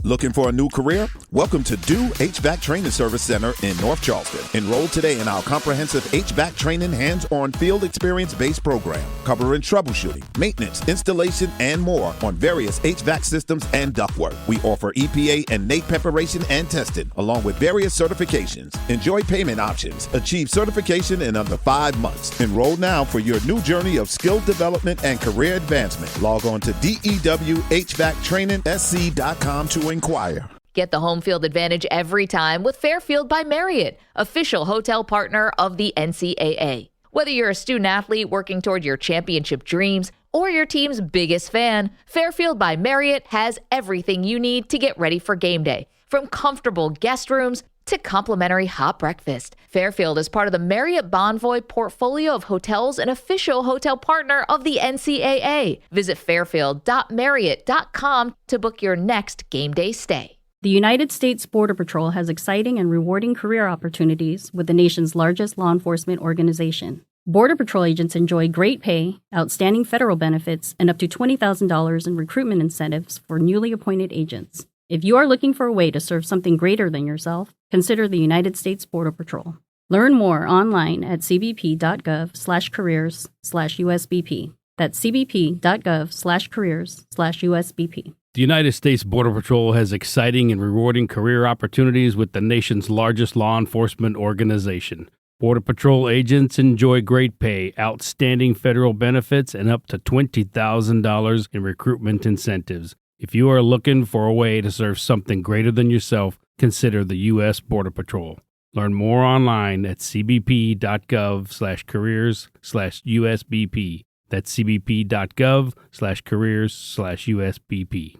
Looking for a new career? Welcome to Do HVAC Training Service Center in North Charleston. Enroll today in our comprehensive HVAC training hands-on field experience-based program, covering troubleshooting, maintenance, installation, and more on various HVAC systems and ductwork. We offer EPA and NAEP preparation and testing, along with various certifications. Enjoy payment options. Achieve certification in under 5 months. Enroll now for your new journey of skill development and career advancement. Log on to dewhvactrainingsc.com to inquire. Get the home field advantage every time with Fairfield by Marriott, official hotel partner of the NCAA. Whether you're a student athlete working toward your championship dreams or your team's biggest fan, Fairfield by Marriott has everything you need to get ready for game day. From comfortable guest rooms to complimentary hot breakfast, Fairfield is part of the Marriott Bonvoy portfolio of hotels and official hotel partner of the NCAA. Visit fairfield.marriott.com to book your next game day stay. The United States Border Patrol has exciting and rewarding career opportunities with the nation's largest law enforcement organization. Border Patrol agents enjoy great pay, outstanding federal benefits, and up to $20,000 in recruitment incentives for newly appointed agents. If you are looking for a way to serve something greater than yourself, consider the United States Border Patrol. Learn more online at cbp.gov/careers/USBP. That's cbp.gov/careers/USBP. The United States Border Patrol has exciting and rewarding career opportunities with the nation's largest law enforcement organization. Border Patrol agents enjoy great pay, outstanding federal benefits, and up to $20,000 in recruitment incentives. If you are looking for a way to serve something greater than yourself, consider the U.S. Border Patrol. Learn more online at cbp.gov/careers/USBP. That's cbp.gov/careers/USBP.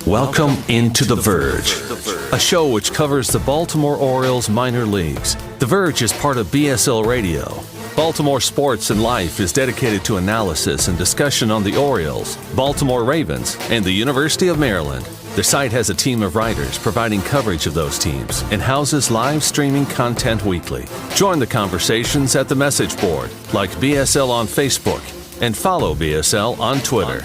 Welcome into The Verge, a show which covers the Baltimore Orioles minor leagues. The Verge is part of BSL Radio. Baltimore Sports and Life is dedicated to analysis and discussion on the Orioles, Baltimore Ravens, and the University of Maryland. The site has a team of writers providing coverage of those teams and houses live streaming content weekly. Join the conversations at the message board, like BSL on Facebook, and follow BSL on Twitter.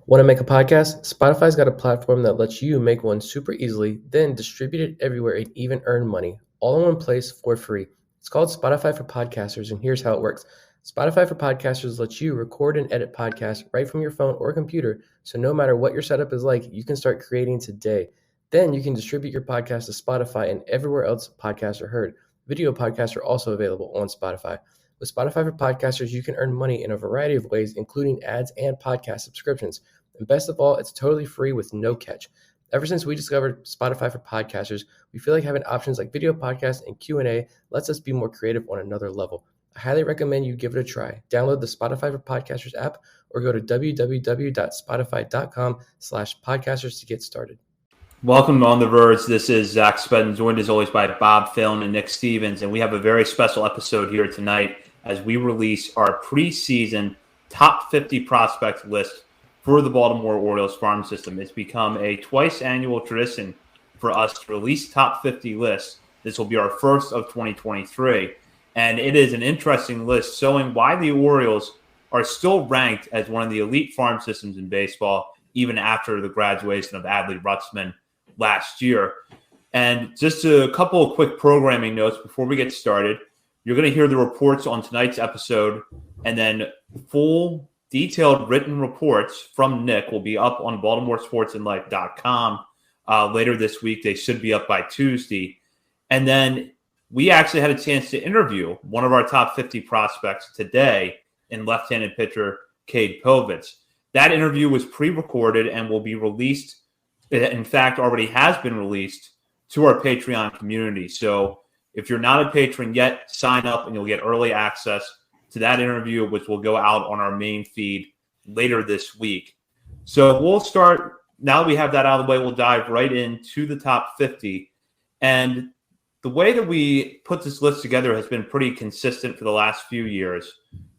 Want to make a podcast? Spotify's got a platform that lets you make one super easily, then distribute it everywhere and even earn money, all in one place for free. It's called Spotify for Podcasters, and here's how it works. Spotify for Podcasters lets you record and edit podcasts right from your phone or computer, so no matter what your setup is like, you can start creating today. Then you can distribute your podcast to Spotify and everywhere else podcasts are heard. Video podcasts are also available on Spotify. With Spotify for Podcasters, you can earn money in a variety of ways, including ads and podcast subscriptions. And best of all, it's totally free with no catch. Ever since we discovered Spotify for Podcasters, we feel like having options like video podcasts and Q&A lets us be more creative on another level. I highly recommend you give it a try. Download the Spotify for Podcasters app or go to www.spotify.com/podcasters to get started. Welcome on The Verge. This is Zach Spedden, joined as always by Bob Philn and Nick Stevens, and we have a very special episode here tonight as we release our preseason top 50 prospect list for the Baltimore Orioles farm system. It's become a twice annual tradition for us to release top 50 lists. This will be our first of 2023, and it is an interesting list showing why the Orioles are still ranked as one of the elite farm systems in baseball, even after the graduation of Adley Rutschman last year. And just a couple of quick programming notes before we get started. You're going to hear the reports on tonight's episode, and then full detailed written reports from Nick will be up on BaltimoreSportsAndLife.com later this week. They should be up by Tuesday. And then we actually had a chance to interview one of our top 50 prospects today in left-handed pitcher Cade Povich. That interview was pre-recorded and will be released. In fact, already has been released to our Patreon community. So if you're not a patron yet, sign up and you'll get early access to that interview, which will go out on our main feed later this week. So we'll start, now that we have that out of the way, we'll dive right into the top 50. And the way that we put this list together has been pretty consistent for the last few years.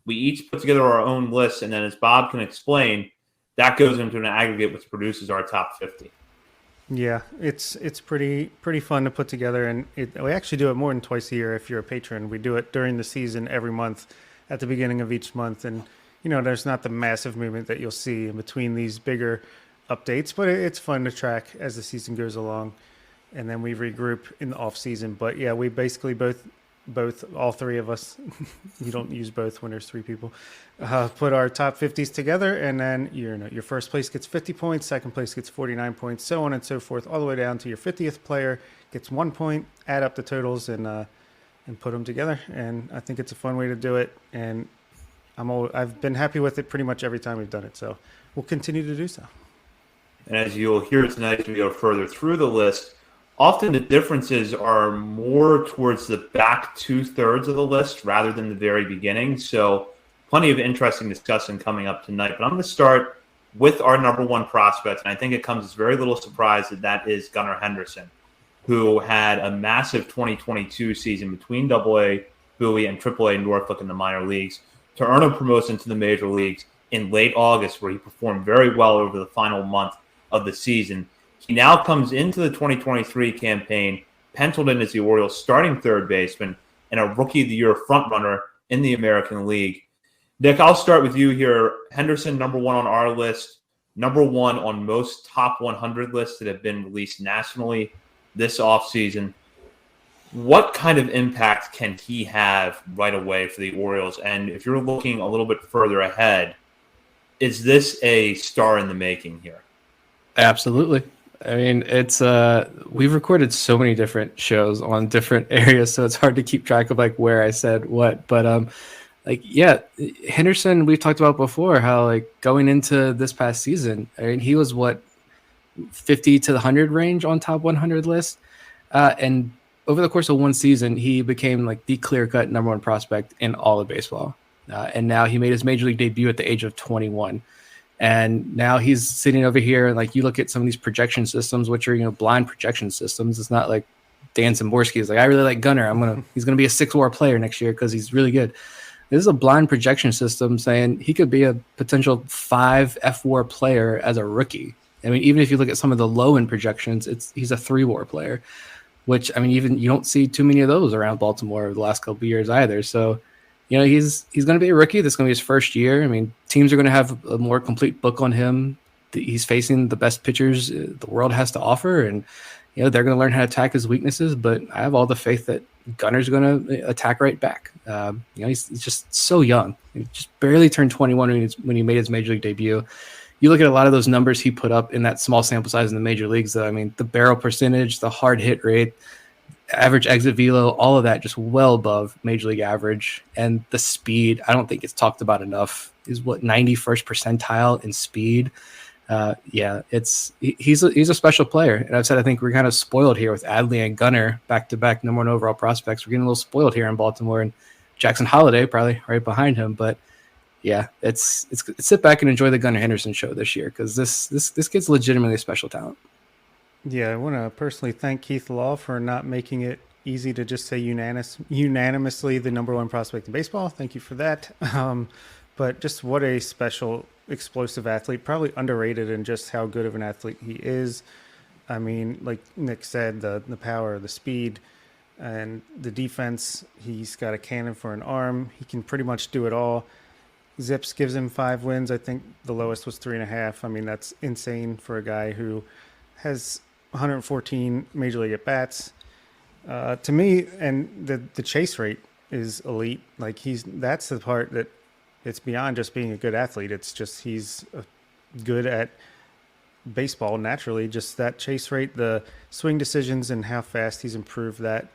We each put together our own lists, and then as Bob can explain, that goes into an aggregate which produces our top 50. Yeah, it's pretty fun to put together, and we actually do it more than twice a year if you're a patron. We do it during the season every month, at the beginning of each month. And, there's not the massive movement that you'll see in between these bigger updates, but it's fun to track as the season goes along. And then we regroup in the off season. But yeah, we basically all three of us, you don't use both when there's three people, put our top 50s together, and then your first place gets 50 points, second place gets 49 points, so on and so forth, all the way down to your 50th player gets 1 point. Add up the totals and put them together. And I think it's a fun way to do it. And I've been happy with it pretty much every time we've done it. So we'll continue to do so. And as you'll hear tonight as we go further through the list, often the differences are more towards the back 2/3 of the list rather than the very beginning. So plenty of interesting discussion coming up tonight. But I'm going to start with our number one prospect, and I think it comes as very little surprise that is Gunnar Henderson, who had a massive 2022 season between AA, Bowie, and AAA Norfolk in the minor leagues to earn a promotion to the major leagues in late August, where he performed very well over the final month of the season. He now comes into the 2023 campaign penciled in as the Orioles' starting third baseman and a Rookie of the Year frontrunner in the American League. Nick, I'll start with you here. Henderson, number one on our list, number one on most top 100 lists that have been released nationally this offseason. What kind of impact can he have right away for the Orioles? And if you're looking a little bit further ahead, is this a star in the making here? Absolutely. I mean, it's we've recorded so many different shows on different areas, so it's hard to keep track of like where I said what. But Henderson, we've talked about before how like going into this past season, I mean, he was 50 to the 100 range on top 100 list, and over the course of one season, he became like the clear-cut number one prospect in all of baseball. And now he made his major league debut at the age of 21. And now he's sitting over here, and like you look at some of these projection systems, which are blind projection systems. It's not like Dan Szymborski is like, I really like Gunnar. He's gonna be a 6-WAR player next year because he's really good. This is a blind projection system saying he could be a potential 5 F-WAR player as a rookie. I mean, even if you look at some of the low-end projections, he's a 3-WAR player, which I mean, even you don't see too many of those around Baltimore the last couple of years either. So. He's going to be a rookie. This is going to be his first year. I mean, teams are going to have a more complete book on him. He's facing the best pitchers the world has to offer, and they're going to learn how to attack his weaknesses. But I have all the faith that Gunnar's going to attack right back. He's just so young. He just barely turned 21 when he made his major league debut. You look at a lot of those numbers he put up in that small sample size in the major leagues. Though, I mean, the barrel percentage, the hard hit rate, average exit velo, all of that just well above major league average. And the speed, I don't think it's talked about enough, is 91st percentile in speed. He's a special player. And I've said I think we're kind of spoiled here with Adley and Gunnar, back-to-back number one overall prospects. We're getting a little spoiled here in Baltimore, and Jackson Holliday probably right behind him. But yeah, it's sit back and enjoy the Gunnar Henderson show this year, because this kid's legitimately a special talent. Yeah, I want to personally thank Keith Law for not making it easy to just say unanimously the number one prospect in baseball. Thank you for that. But just what a special, explosive athlete, probably underrated in just how good of an athlete he is. I mean, like Nick said, the power, the speed, and the defense. He's got a cannon for an arm. He can pretty much do it all. Zips gives him 5 wins. I think the lowest was 3.5. I mean, that's insane for a guy who has 114 major league at bats. To me, and the chase rate is elite. Like that's the part that it's beyond just being a good athlete. It's just he's good at baseball naturally. Just that chase rate, the swing decisions, and how fast he's improved that.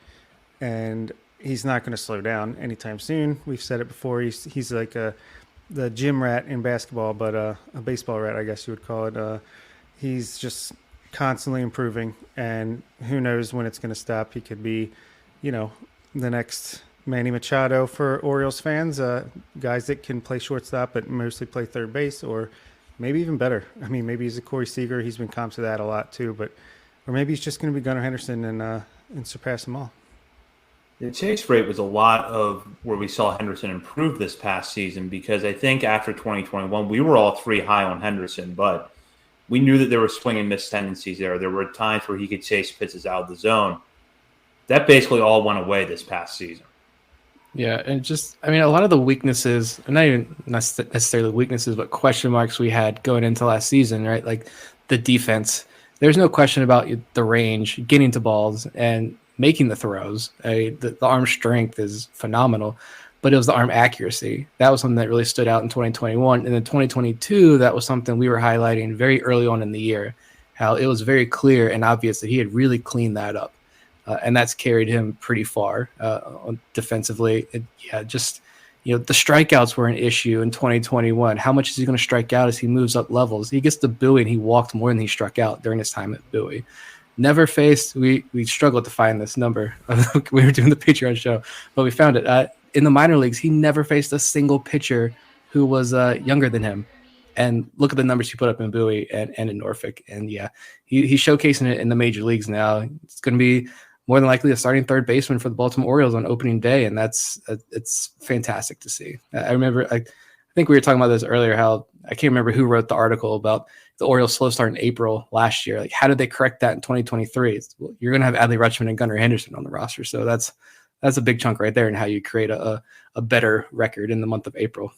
And he's not going to slow down anytime soon. We've said it before. He's like the gym rat in basketball, but a baseball rat, I guess you would call it. He's just constantly improving, and who knows when it's going to stop. He could be, the next Manny Machado for Orioles fans, guys that can play shortstop but mostly play third base, or maybe even better. I mean, maybe he's a Corey Seager. He's been comped to that a lot too, or maybe he's just going to be Gunnar Henderson and surpass them all. The chase rate was a lot of where we saw Henderson improve this past season, because I think after 2021, we were all 3 high on Henderson, but we knew that there were swing and miss tendencies there. There were times where he could chase pitches out of the zone. That basically all went away this past season. Yeah, and just, I mean, a lot of the weaknesses, not even necessarily weaknesses, but question marks we had going into last season, right? Like the defense. There's no question about the range, getting to balls, and making the throws. The arm strength is phenomenal, but it was the arm accuracy. That was something that really stood out in 2021. And in 2022, that was something we were highlighting very early on in the year, how it was very clear and obvious that he had really cleaned that up. And that's carried him pretty far defensively. The strikeouts were an issue in 2021. How much is he going to strike out as he moves up levels? He gets to Bowie and he walked more than he struck out during his time at Bowie. Never faced, we struggled to find this number. We were doing the Patreon show, but we found it. In the minor leagues, he never faced a single pitcher who was younger than him. And look at the numbers he put up in Bowie and in Norfolk. And yeah, he's showcasing it in the major leagues now. It's going to be more than likely a starting third baseman for the Baltimore Orioles on opening day, and it's fantastic to see. I remember, I think we were talking about this earlier, how I can't remember who wrote the article about the Orioles' slow start in April last year. Like, how did they correct that in 2023? Well, you're going to have Adley Rutschman and Gunnar Henderson on the roster, so that's a big chunk right there in how you create a better record in the month of April.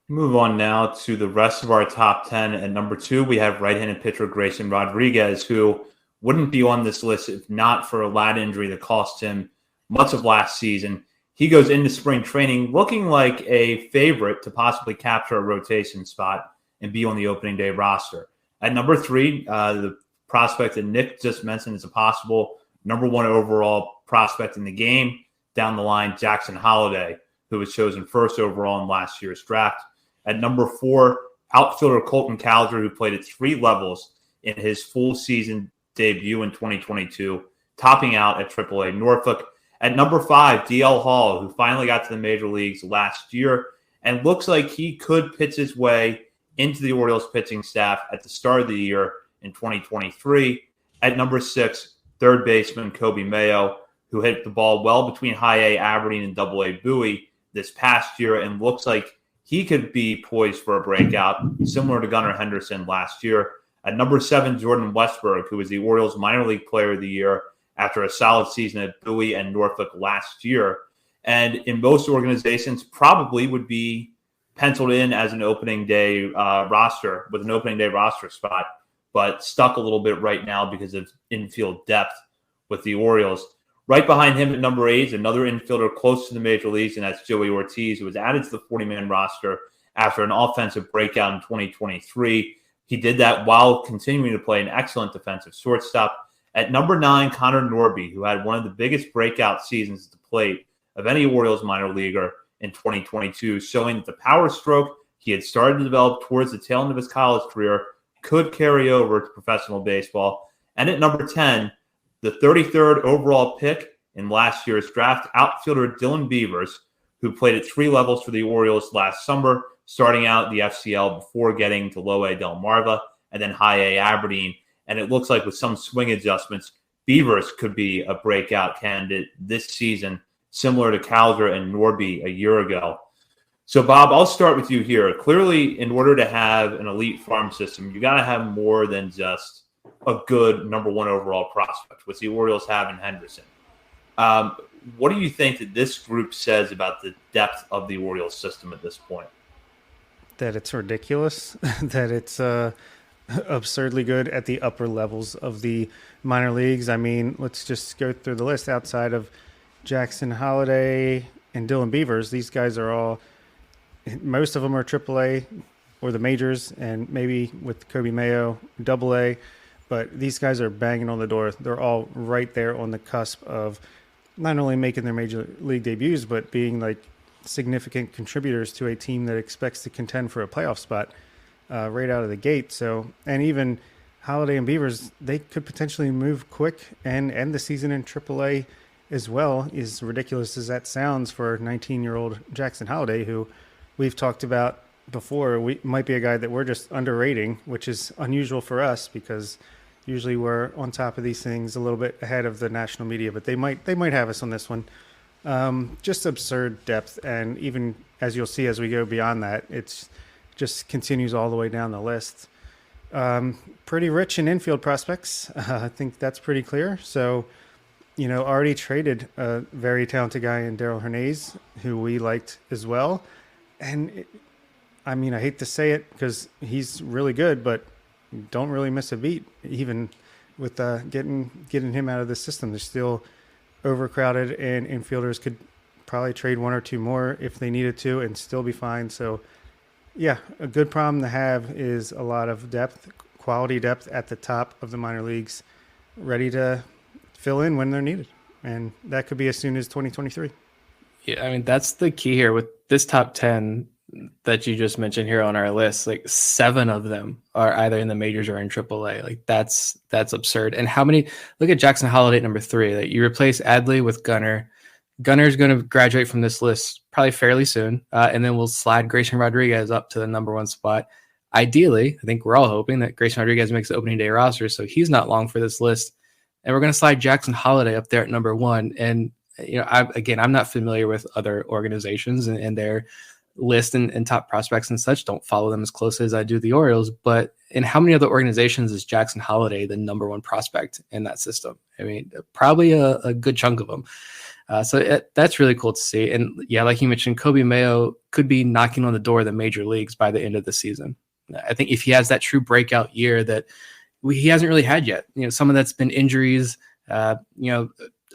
Move on now to the rest of our top 10. At number 2, we have right-handed pitcher Grayson Rodriguez, who wouldn't be on this list if not for a lat injury that cost him much of last season. He goes into spring training looking like a favorite to possibly capture a rotation spot and be on the opening day roster. At number 3, the prospect that Nick just mentioned is a possible number 1 overall prospect in the game. Down the line, Jackson Holliday, who was chosen first overall in last year's draft. At number 4, outfielder Colton Cowser, who played at 3 levels in his full season debut in 2022, topping out at AAA Norfolk. At number 5, DL Hall, who finally got to the major leagues last year and looks like he could pitch his way into the Orioles pitching staff at the start of the year in 2023. At number 6, third baseman Kobe Mayo, who hit the ball well between high A Aberdeen and double A Bowie this past year and looks like he could be poised for a breakout, similar to Gunnar Henderson last year. At number 7, Jordan Westberg, who was the Orioles minor league player of the year after a solid season at Bowie and Norfolk last year. And in most organizations, probably would be penciled in as an opening day roster, with an opening day roster spot, but stuck a little bit right now because of infield depth with the Orioles. Right behind him at number 8 is another infielder close to the major leagues, and that's Joey Ortiz, who was added to the 40-man roster after an offensive breakout in 2023. He did that while continuing to play an excellent defensive shortstop. At number 9, Connor Norby, who had one of the biggest breakout seasons at the plate of any Orioles minor leaguer in 2022, showing that the power stroke he had started to develop towards the tail end of his college career could carry over to professional baseball. And at number 10, the 33rd overall pick in last year's draft, outfielder Dylan Beavers, who played at 3 levels for the Orioles last summer, starting out the FCL before getting to low A Delmarva and then high A Aberdeen. And it looks like with some swing adjustments, Beavers could be a breakout candidate this season, similar to Cowser and Norby a year ago. So, Bob, I'll start with you here. Clearly, in order to have an elite farm system, you got to have more than just a good number 1 overall prospect, which the Orioles have in Henderson. What do you think that this group says about the depth of the Orioles system at this point? That it's ridiculous, that it's absurdly good at the upper levels of the minor leagues. I mean, let's just go through the list. Outside of Jackson Holliday and Dylan Beavers, these guys are all, most of them are AAA or the majors, and maybe with Kobe Mayo, AA. But these guys are banging on the door. They're all right there on the cusp of not only making their major league debuts, but being like significant contributors to a team that expects to contend for a playoff spot right out of the gate. So, and even Holliday and Beavers, they could potentially move quick and end the season in AAA as well, as ridiculous as that sounds for 19-year-old Jackson Holliday, who we've talked about before. We might be a guy that we're just underrating, which is unusual for us because usually we're on top of these things a little bit ahead of the national media, but they might have us on this one. Just absurd depth, and even as you'll see as we go beyond that, it's just continues all the way down the list. Pretty rich in infield prospects. I think that's pretty clear. So already traded a very talented guy in Daryl Hernandez, who we liked as well. And I hate to say it because he's really good, but don't really miss a beat, even with getting him out of the system. They're still overcrowded, and infielders could probably trade one or two more if they needed to and still be fine. So, yeah, a good problem to have is a lot of depth, quality depth at the top of the minor leagues, ready to fill in when they're needed. And that could be as soon as 2023. Yeah, that's the key here with this top 10 that you just mentioned here on our list. Like 7 of them are either in the majors or in AAA. Like that's absurd. And how many? Look at Jackson Holliday at number 3. Like you replace Adley with Gunnar. Gunner's going to graduate from this list probably fairly soon, and then we'll slide Grayson Rodriguez up to the number 1 spot. Ideally, I think we're all hoping that Grayson Rodriguez makes the opening day roster, so he's not long for this list. And we're going to slide Jackson Holliday up there at number 1. And I'm not familiar with other organizations and their list and top prospects and such. Don't follow them as closely as I do the Orioles. But in how many other organizations is Jackson Holliday the number 1 prospect in that system? Probably a good chunk of them. So that's really cool to see. And yeah, like you mentioned, Kobe Mayo could be knocking on the door of the major leagues by the end of the season. I think if he has that true breakout year that he hasn't really had yet, some of that's been injuries,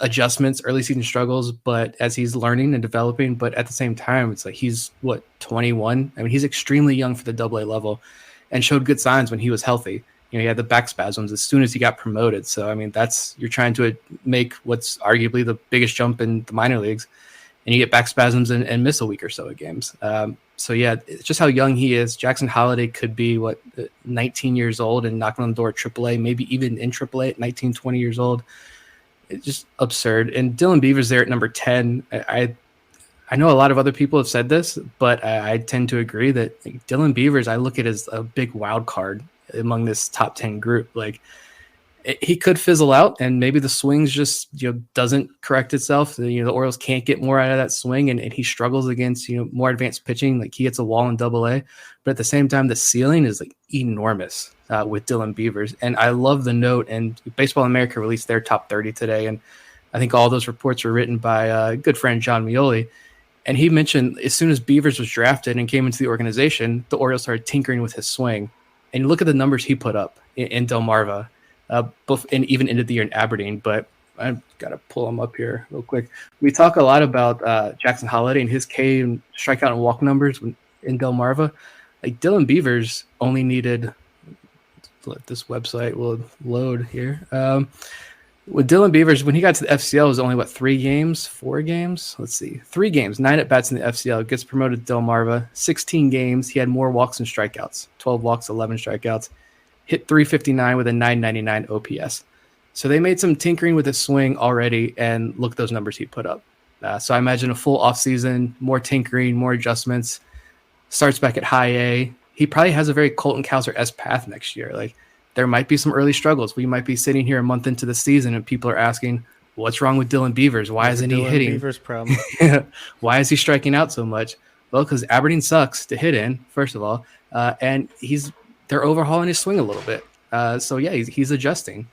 adjustments, early season struggles, but as he's learning and developing, but at the same time, it's like he's 21. He's extremely young for the AA level and showed good signs when he was healthy. He had the back spasms as soon as he got promoted. So, you're trying to make what's arguably the biggest jump in the minor leagues, and you get back spasms and miss a week or so of games. So, yeah, it's just how young he is. Jackson Holliday could be, 19 years old and knocking on the door at AAA, maybe even in AAA at 19, 20 years old. It's just absurd. And Dylan Beavers there at number 10. I know a lot of other people have said this, but I tend to agree that Dylan Beavers, I look at as a big wild card among this top 10 group. He could fizzle out and maybe the swings just doesn't correct itself. The Orioles can't get more out of that swing, and he struggles against more advanced pitching. He hits a wall in AA, but at the same time the ceiling is enormous with Dylan Beavers. And I love the note, and Baseball America released their top 30 today, and I think all those reports were written by a good friend John Mioli. And he mentioned as soon as Beavers was drafted and came into the organization, the Orioles started tinkering with his swing. And look at the numbers he put up in Delmarva, and even into the year in Aberdeen. But I've got to pull him up here real quick. We talk a lot about Jackson Holliday and his K and strikeout and walk numbers in Delmarva. Dylan Beavers only needed, let this website will load here. With Dylan Beavers, when he got to the FCL, it was only 3 games, 4 games? Let's see. 3 games, 9 at-bats in the FCL, gets promoted to Delmarva. 16 games, he had more walks and strikeouts. 12 walks, 11 strikeouts. Hit 359 with a 999 OPS. So they made some tinkering with his swing already, and look at those numbers he put up. So I imagine a full offseason, more tinkering, more adjustments. Starts back at high A. He probably has a very Colton Cowser-esque path next year. There might be some early struggles. We might be sitting here a month into the season and people are asking, what's wrong with Dylan Beavers? Why isn't he hitting? Beavers problem. Why is he striking out so much? Well, because Aberdeen sucks to hit in, first of all. And they're overhauling his swing a little bit. So yeah, he's adjusting.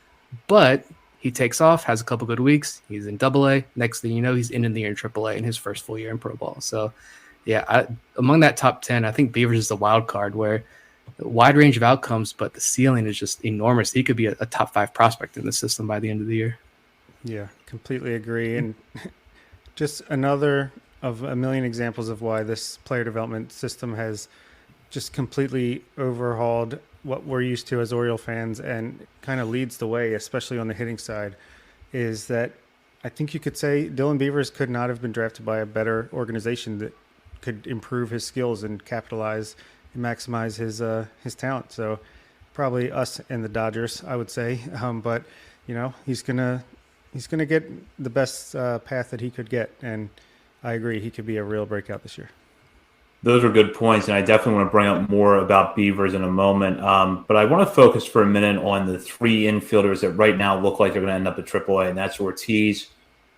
But he takes off, has a couple good weeks. He's in AA. Next thing you know, he's ending the year in AAA in his first full year in pro ball. So yeah, among that top 10, I think Beavers is the wild card where wide range of outcomes, but the ceiling is just enormous. He could be a top 5 prospect in the system by the end of the year. Yeah, completely agree. And just another of a million examples of why this player development system has just completely overhauled what we're used to as Oriole fans and kind of leads the way, especially on the hitting side, is that I think you could say Dylan Beavers could not have been drafted by a better organization that could improve his skills and capitalize and maximize his talent. So probably us and the Dodgers, I would say. But he's gonna get the best path that he could get, and I agree he could be a real breakout this year. Those are good points, and I definitely want to bring up more about Beavers in a moment. But I want to focus for a minute on the 3 infielders that right now look like they're going to end up at AAA, and that's Ortiz,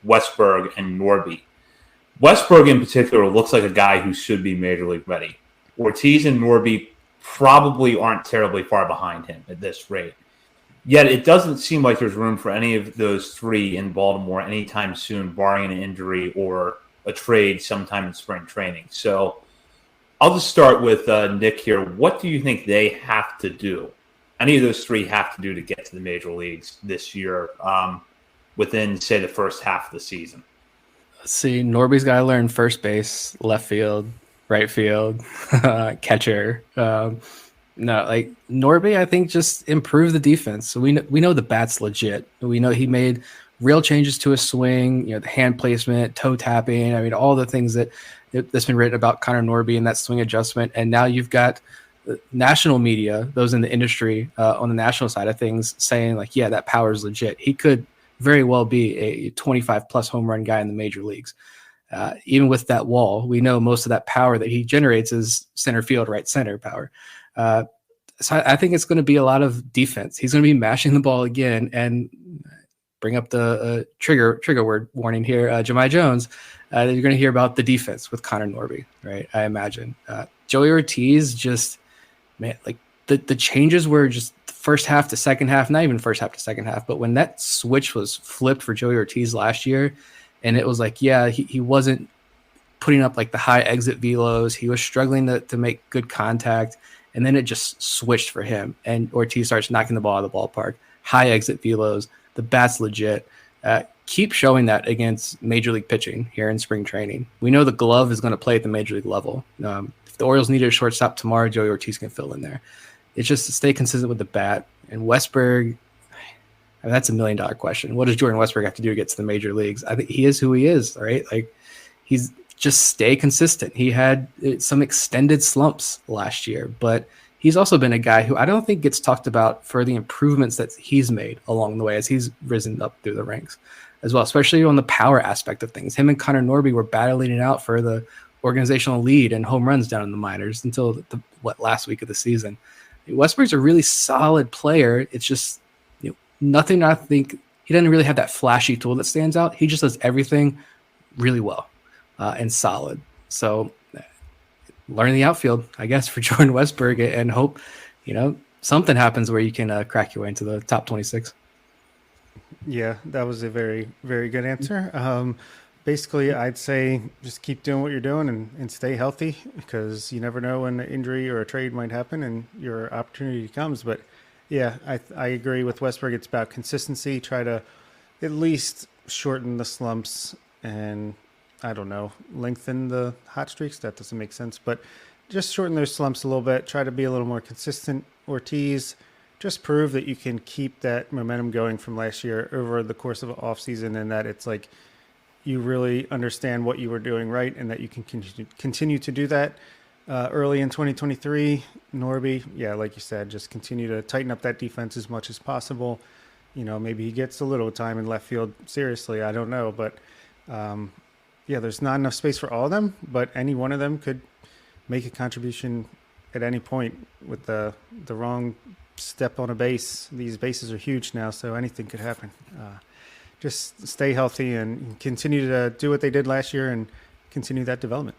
Westberg, and Norby. Westberg in particular looks like a guy who should be major league ready. Ortiz and Norby probably aren't terribly far behind him at this rate. Yet it doesn't seem like there's room for any of those three in Baltimore anytime soon, barring an injury or a trade sometime in spring training. So I'll just start with Nick here. What do you think they have to do? Any of those three have to do to get to the major leagues this year within, say, the first half of the season? Let's see. Norby's got to learn first base, left field, right field, catcher. No, like Norby, I think just improve the defense. So we know the bat's legit. We know he made real changes to his swing, the hand placement, toe tapping. I mean, all the things that's been written about Connor Norby and that swing adjustment. And now you've got national media, those in the industry on the national side of things saying like, yeah, that power is legit. He could very well be a 25 plus home run guy in the major leagues. Even with that wall, we know most of that power that he generates is center field, right center power. So I think it's going to be a lot of defense. He's going to be mashing the ball again, and bring up the trigger word warning here. Jahmai Jones, you're going to hear about the defense with Connor Norby, right? I imagine Joey Ortiz just, man, like the changes were just first half to second half, not even first half to second half, but when that switch was flipped for Joey Ortiz last year, and it was like, yeah, he wasn't putting up like the high exit velos. He was struggling to make good contact. And then it just switched for him. And Ortiz starts knocking the ball out of the ballpark. High exit velos. The bat's legit. Keep showing that against major league pitching here in spring training. We know the glove is going to play at the major league level. If the Orioles needed a shortstop tomorrow, Joey Ortiz can fill in there. It's just to stay consistent with the bat. And Westberg, I mean, that's $1 million question. What does Jordan Westberg have to do to get to the major leagues? I think he is who he is, right? Like, he's just stay consistent. He had some extended slumps last year, but he's also been a guy who I don't think gets talked about for the improvements that he's made along the way as he's risen up through the ranks as well, especially on the power aspect of things. Him and Connor Norby were battling it out for the organizational lead and home runs down in the minors until last week of the season. Westberg's a really solid player. It's just nothing. I think he doesn't really have that flashy tool that stands out. He just does everything really well. And solid. So learn the outfield, I guess, for Jordan Westberg, and hope, something happens where you can crack your way into the top 26. Yeah, that was a very, very good answer. Basically, I'd say just keep doing what you're doing and stay healthy, because you never know when an injury or a trade might happen and your opportunity comes. But yeah, I agree with Westberg. It's about consistency. Try to at least shorten the slumps and, I don't know, lengthen the hot streaks. That doesn't make sense, but just shorten those slumps a little bit. Try to be a little more consistent. Ortiz, just prove that you can keep that momentum going from last year over the course of an off season, and that it's like you really understand what you were doing right, and that you can continue to do that early in 2023. Norby, yeah, like you said, just continue to tighten up that defense as much as possible. Maybe he gets a little time in left field. Seriously, I don't know, but yeah, there's not enough space for all of them, but any one of them could make a contribution at any point with the wrong step on a base. These bases are huge now, so anything could happen. Just stay healthy and continue to do what they did last year and continue that development.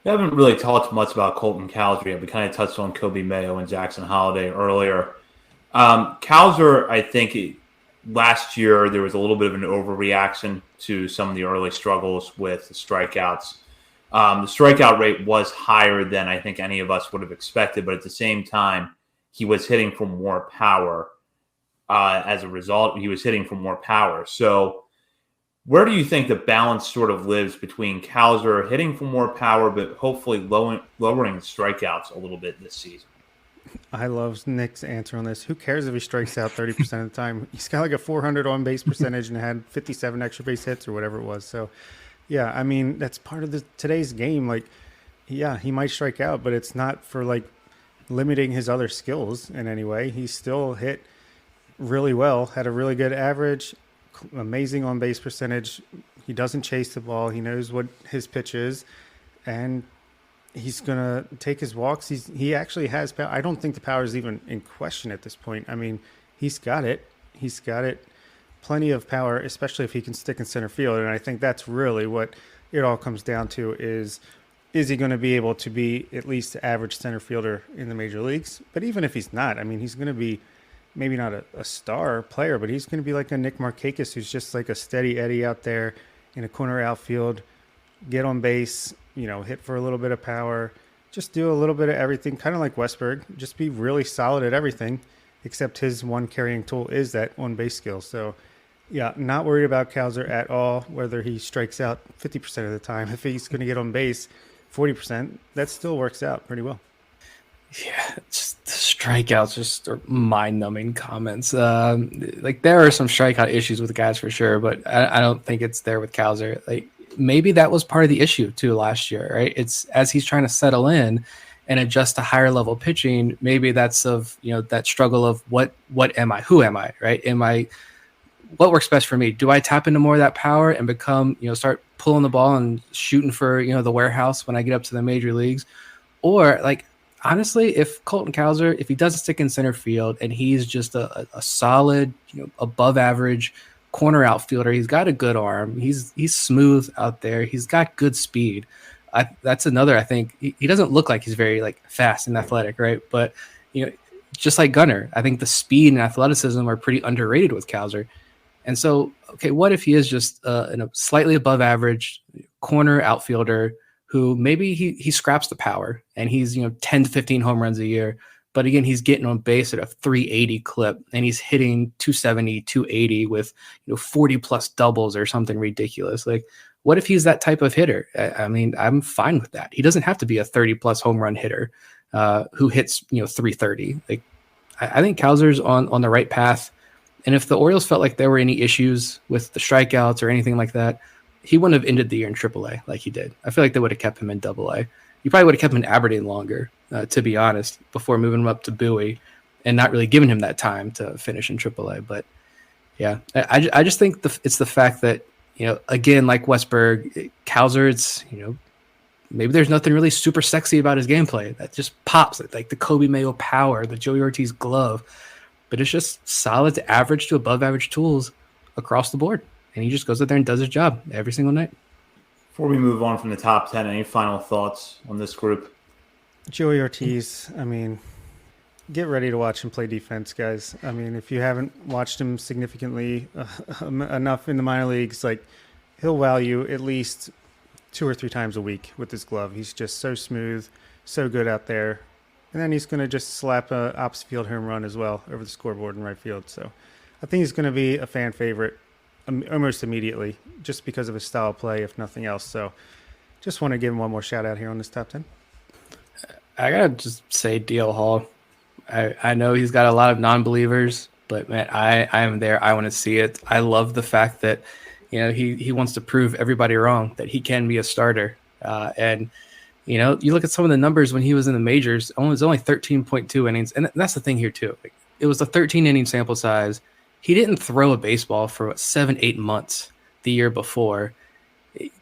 We haven't really talked much about Colton Cowser yet. We kind of touched on Kobe Mayo and Jackson Holiday earlier. Cowser, I think last year there was a little bit of an overreaction to some of the early struggles with the strikeouts. The strikeout rate was higher than I think any of us would have expected, but at the same time, he was hitting for more power. As a result, he was hitting for more power. So where do you think the balance sort of lives between Cowser hitting for more power, but hopefully lowering strikeouts a little bit this season? I love Nick's answer on this. Who cares if he strikes out 30% of the time? He's got like a 400 on base percentage and had 57 extra base hits or whatever it was. So, yeah, I mean, that's part of today's game. Like, yeah, he might strike out, but it's not for like limiting his other skills in any way. He still hit really well, had a really good average, amazing on base percentage. He doesn't chase the ball. He knows what his pitch is, and he's going to take his walks. He actually has power. I don't think the power is even in question at this point. I mean, he's got it. He's got it. Plenty of power, especially if he can stick in center field. And I think that's really what it all comes down to is he going to be able to be at least the average center fielder in the major leagues? But even if he's not, I mean, he's going to be maybe not a star player, but he's going to be like a Nick Markakis, who's just like a steady Eddie out there in a corner outfield, get on base, hit for a little bit of power, just do a little bit of everything, kind of like Westberg, just be really solid at everything, except his one carrying tool is that on-base skill. So, yeah, not worried about Cowser at all, whether he strikes out 50% of the time. If he's going to get on base 40%, that still works out pretty well. Yeah, just the strikeouts just are mind-numbing comments. Like there are some strikeout issues with the guys for sure, but I don't think it's there with Cowser. Like maybe that was part of the issue too last year, right? It's as he's trying to settle in and adjust to higher level pitching. Maybe that's of that struggle of what am I? Who am I? Right? What works best for me? Do I tap into more of that power and become start pulling the ball and shooting for the warehouse when I get up to the major leagues, or like. Honestly, if Colton Cowser, if he doesn't stick in center field and he's just a solid, above average corner outfielder, he's got a good arm. He's smooth out there. He's got good speed. That's another. I think he doesn't look like he's very fast and athletic, right? But just like Gunnar, I think the speed and athleticism are pretty underrated with Cowser. And so, okay, what if he is just a slightly above average corner outfielder? Who maybe he scraps the power and he's 10 to 15 home runs a year, but again he's getting on base at a 380 clip and he's hitting 270, 280 with 40 plus doubles or something ridiculous. Like, what if he's that type of hitter? I mean, I'm fine with that. He doesn't have to be a 30 plus home run hitter who hits 330. Like, I think Cowser's on the right path. And if the Orioles felt like there were any issues with the strikeouts or anything like that, he wouldn't have ended the year in AAA like he did. I feel like they would have kept him in AA. You probably would have kept him in Aberdeen longer, to be honest, before moving him up to Bowie and not really giving him that time to finish in AAA. But yeah, I just think it's the fact that, again, like Westberg, Cowser, it's, maybe there's nothing really super sexy about his gameplay that just pops, like the Kobe Mayo power, the Joey Ortiz glove, but it's just solid to average to above average tools across the board. And he just goes out there and does his job every single night. Before we move on from the top 10, any final thoughts on this group? Joey Ortiz, I mean, get ready to watch him play defense, guys. I mean, if you haven't watched him significantly enough in the minor leagues, he'll wow you at least 2 or 3 times a week with his glove. He's just so smooth, so good out there. And then he's going to just slap a opposite field home run as well over the scoreboard in right field. So I think he's going to be a fan favorite almost immediately, just because of his style of play, if nothing else. So just want to give him one more shout out here on this top 10. I gotta just say DL Hall. I know he's got a lot of non-believers, but man, I am there. I want to see it. I love the fact that he wants to prove everybody wrong, that he can be a starter. And you look at some of the numbers when he was in the majors. It was only 13.2 innings, and that's the thing here too. It was a 13-inning sample size. He didn't throw a baseball for 7-8 months the year before.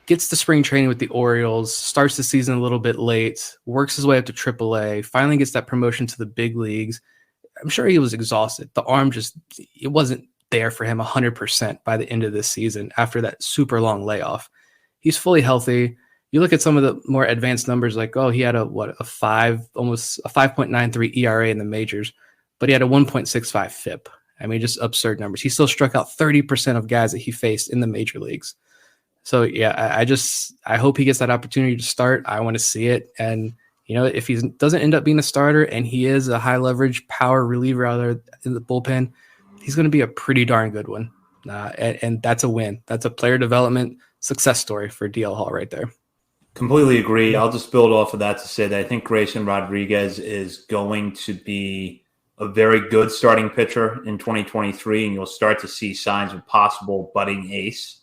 Gets to spring training with the Orioles, starts the season a little bit late, works his way up to AAA, finally gets that promotion to the big leagues. I'm sure he was exhausted. The arm it wasn't there for him 100% by the end of this season after that super long layoff. He's fully healthy. You look at some of the more advanced numbers, like, he had almost a 5.93 ERA in the majors, but he had a 1.65 FIP. I mean, just absurd numbers. He still struck out 30% of guys that he faced in the major leagues. So, yeah, I hope he gets that opportunity to start. I want to see it. And, if he doesn't end up being a starter and he is a high leverage power reliever out there in the bullpen, he's going to be a pretty darn good one. And that's a win. That's a player development success story for DL Hall right there. Completely agree. I'll just build off of that to say that I think Grayson Rodriguez is going to be a very good starting pitcher in 2023, and you'll start to see signs of possible budding ace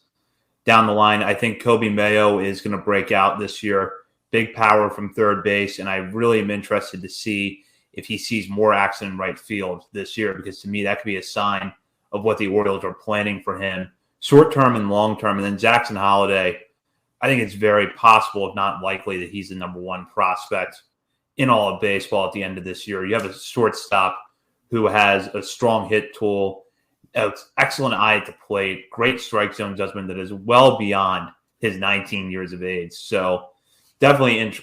down the line. I think Kobe Mayo is going to break out this year. Big power from third base, and I really am interested to see if he sees more action in right field this year, because to me that could be a sign of what the Orioles are planning for him, short-term and long-term. And then Jackson Holliday, I think it's very possible, if not likely, that he's the number 1 prospect in all of baseball at the end of this year. You have a shortstop who has a strong hit tool, excellent eye at the plate, great strike zone judgment that is well beyond his 19 years of age. So definitely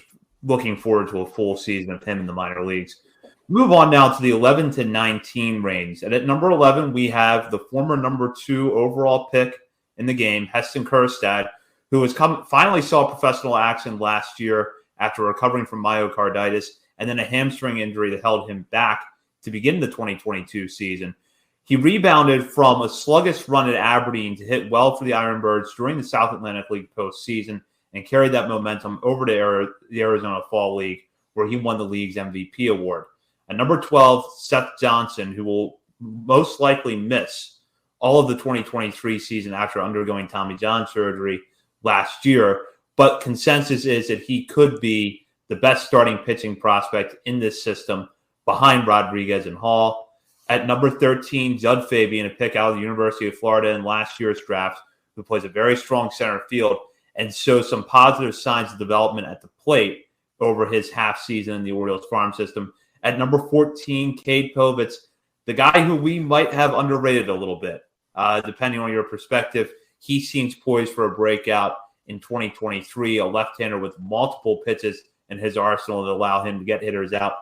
looking forward to a full season of him in the minor leagues. Move on now to the 11 to 19 range. And at number 11, we have the former number 2 overall pick in the game, Heston Kjerstad, who finally saw professional action last year after recovering from myocarditis and then a hamstring injury that held him back to begin the 2022 season. He rebounded from a sluggish run at Aberdeen to hit well for the Ironbirds during the South Atlantic League postseason and carried that momentum over to the Arizona Fall League, where he won the league's MVP award. At number 12, Seth Johnson, who will most likely miss all of the 2023 season after undergoing Tommy John surgery last year, but consensus is that he could be the best starting pitching prospect in this system behind Rodriguez and Hall. At number 13, Judd Fabian, a pick out of the University of Florida in last year's draft, who plays a very strong center field and shows some positive signs of development at the plate over his half season in the Orioles farm system. At number 14, Cade Povitz, the guy who we might have underrated a little bit, depending on your perspective. He seems poised for a breakout in 2023, a left-hander with multiple pitches in his arsenal that allow him to get hitters out.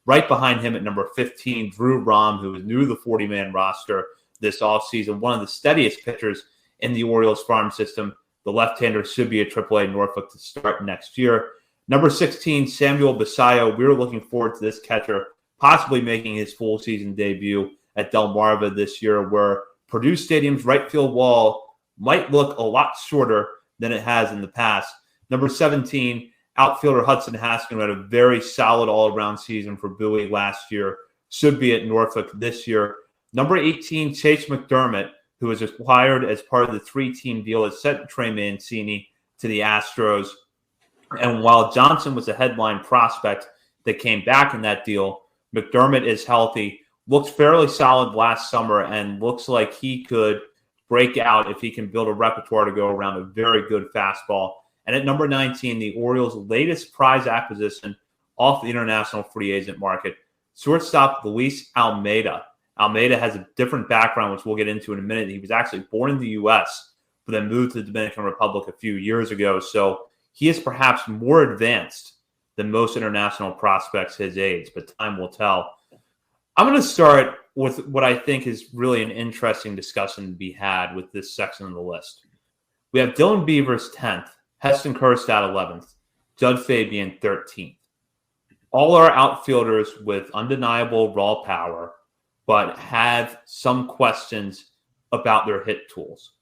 Right behind him at number 15, Drew Rom, who is new to the 40-man roster this offseason, one of the steadiest pitchers in the Orioles farm system. The left-hander should be at AAA Norfolk to start next year. Number 16, Samuel Basayo. We're looking forward to this catcher possibly making his full season debut at Delmarva this year, where Purdue Stadium's right field wall might look a lot shorter than it has in the past. Number 17, outfielder Hudson Haskin, who had a very solid all-around season for Bowie last year, should be at Norfolk this year. Number 18, Chase McDermott, who was acquired as part of the 3-team deal that sent Trey Mancini to the Astros. And while Johnson was a headline prospect that came back in that deal, McDermott is healthy, looks fairly solid last summer, and looks like he could break out if he can build a repertoire to go around a very good fastball. And at number 19, the Orioles' latest prize acquisition off the international free agent market, shortstop Luis Almeida. Almeida has a different background, which we'll get into in a minute. He was actually born in the U.S., but then moved to the Dominican Republic a few years ago. So he is perhaps more advanced than most international prospects his age, but time will tell. I'm going to start with what I think is really an interesting discussion to be had with this section of the list. We have Dylan Beavers 10th, Heston Kjerstad 11th, Judd Fabian 13th. All are outfielders with undeniable raw power, but have some questions about their hit tools.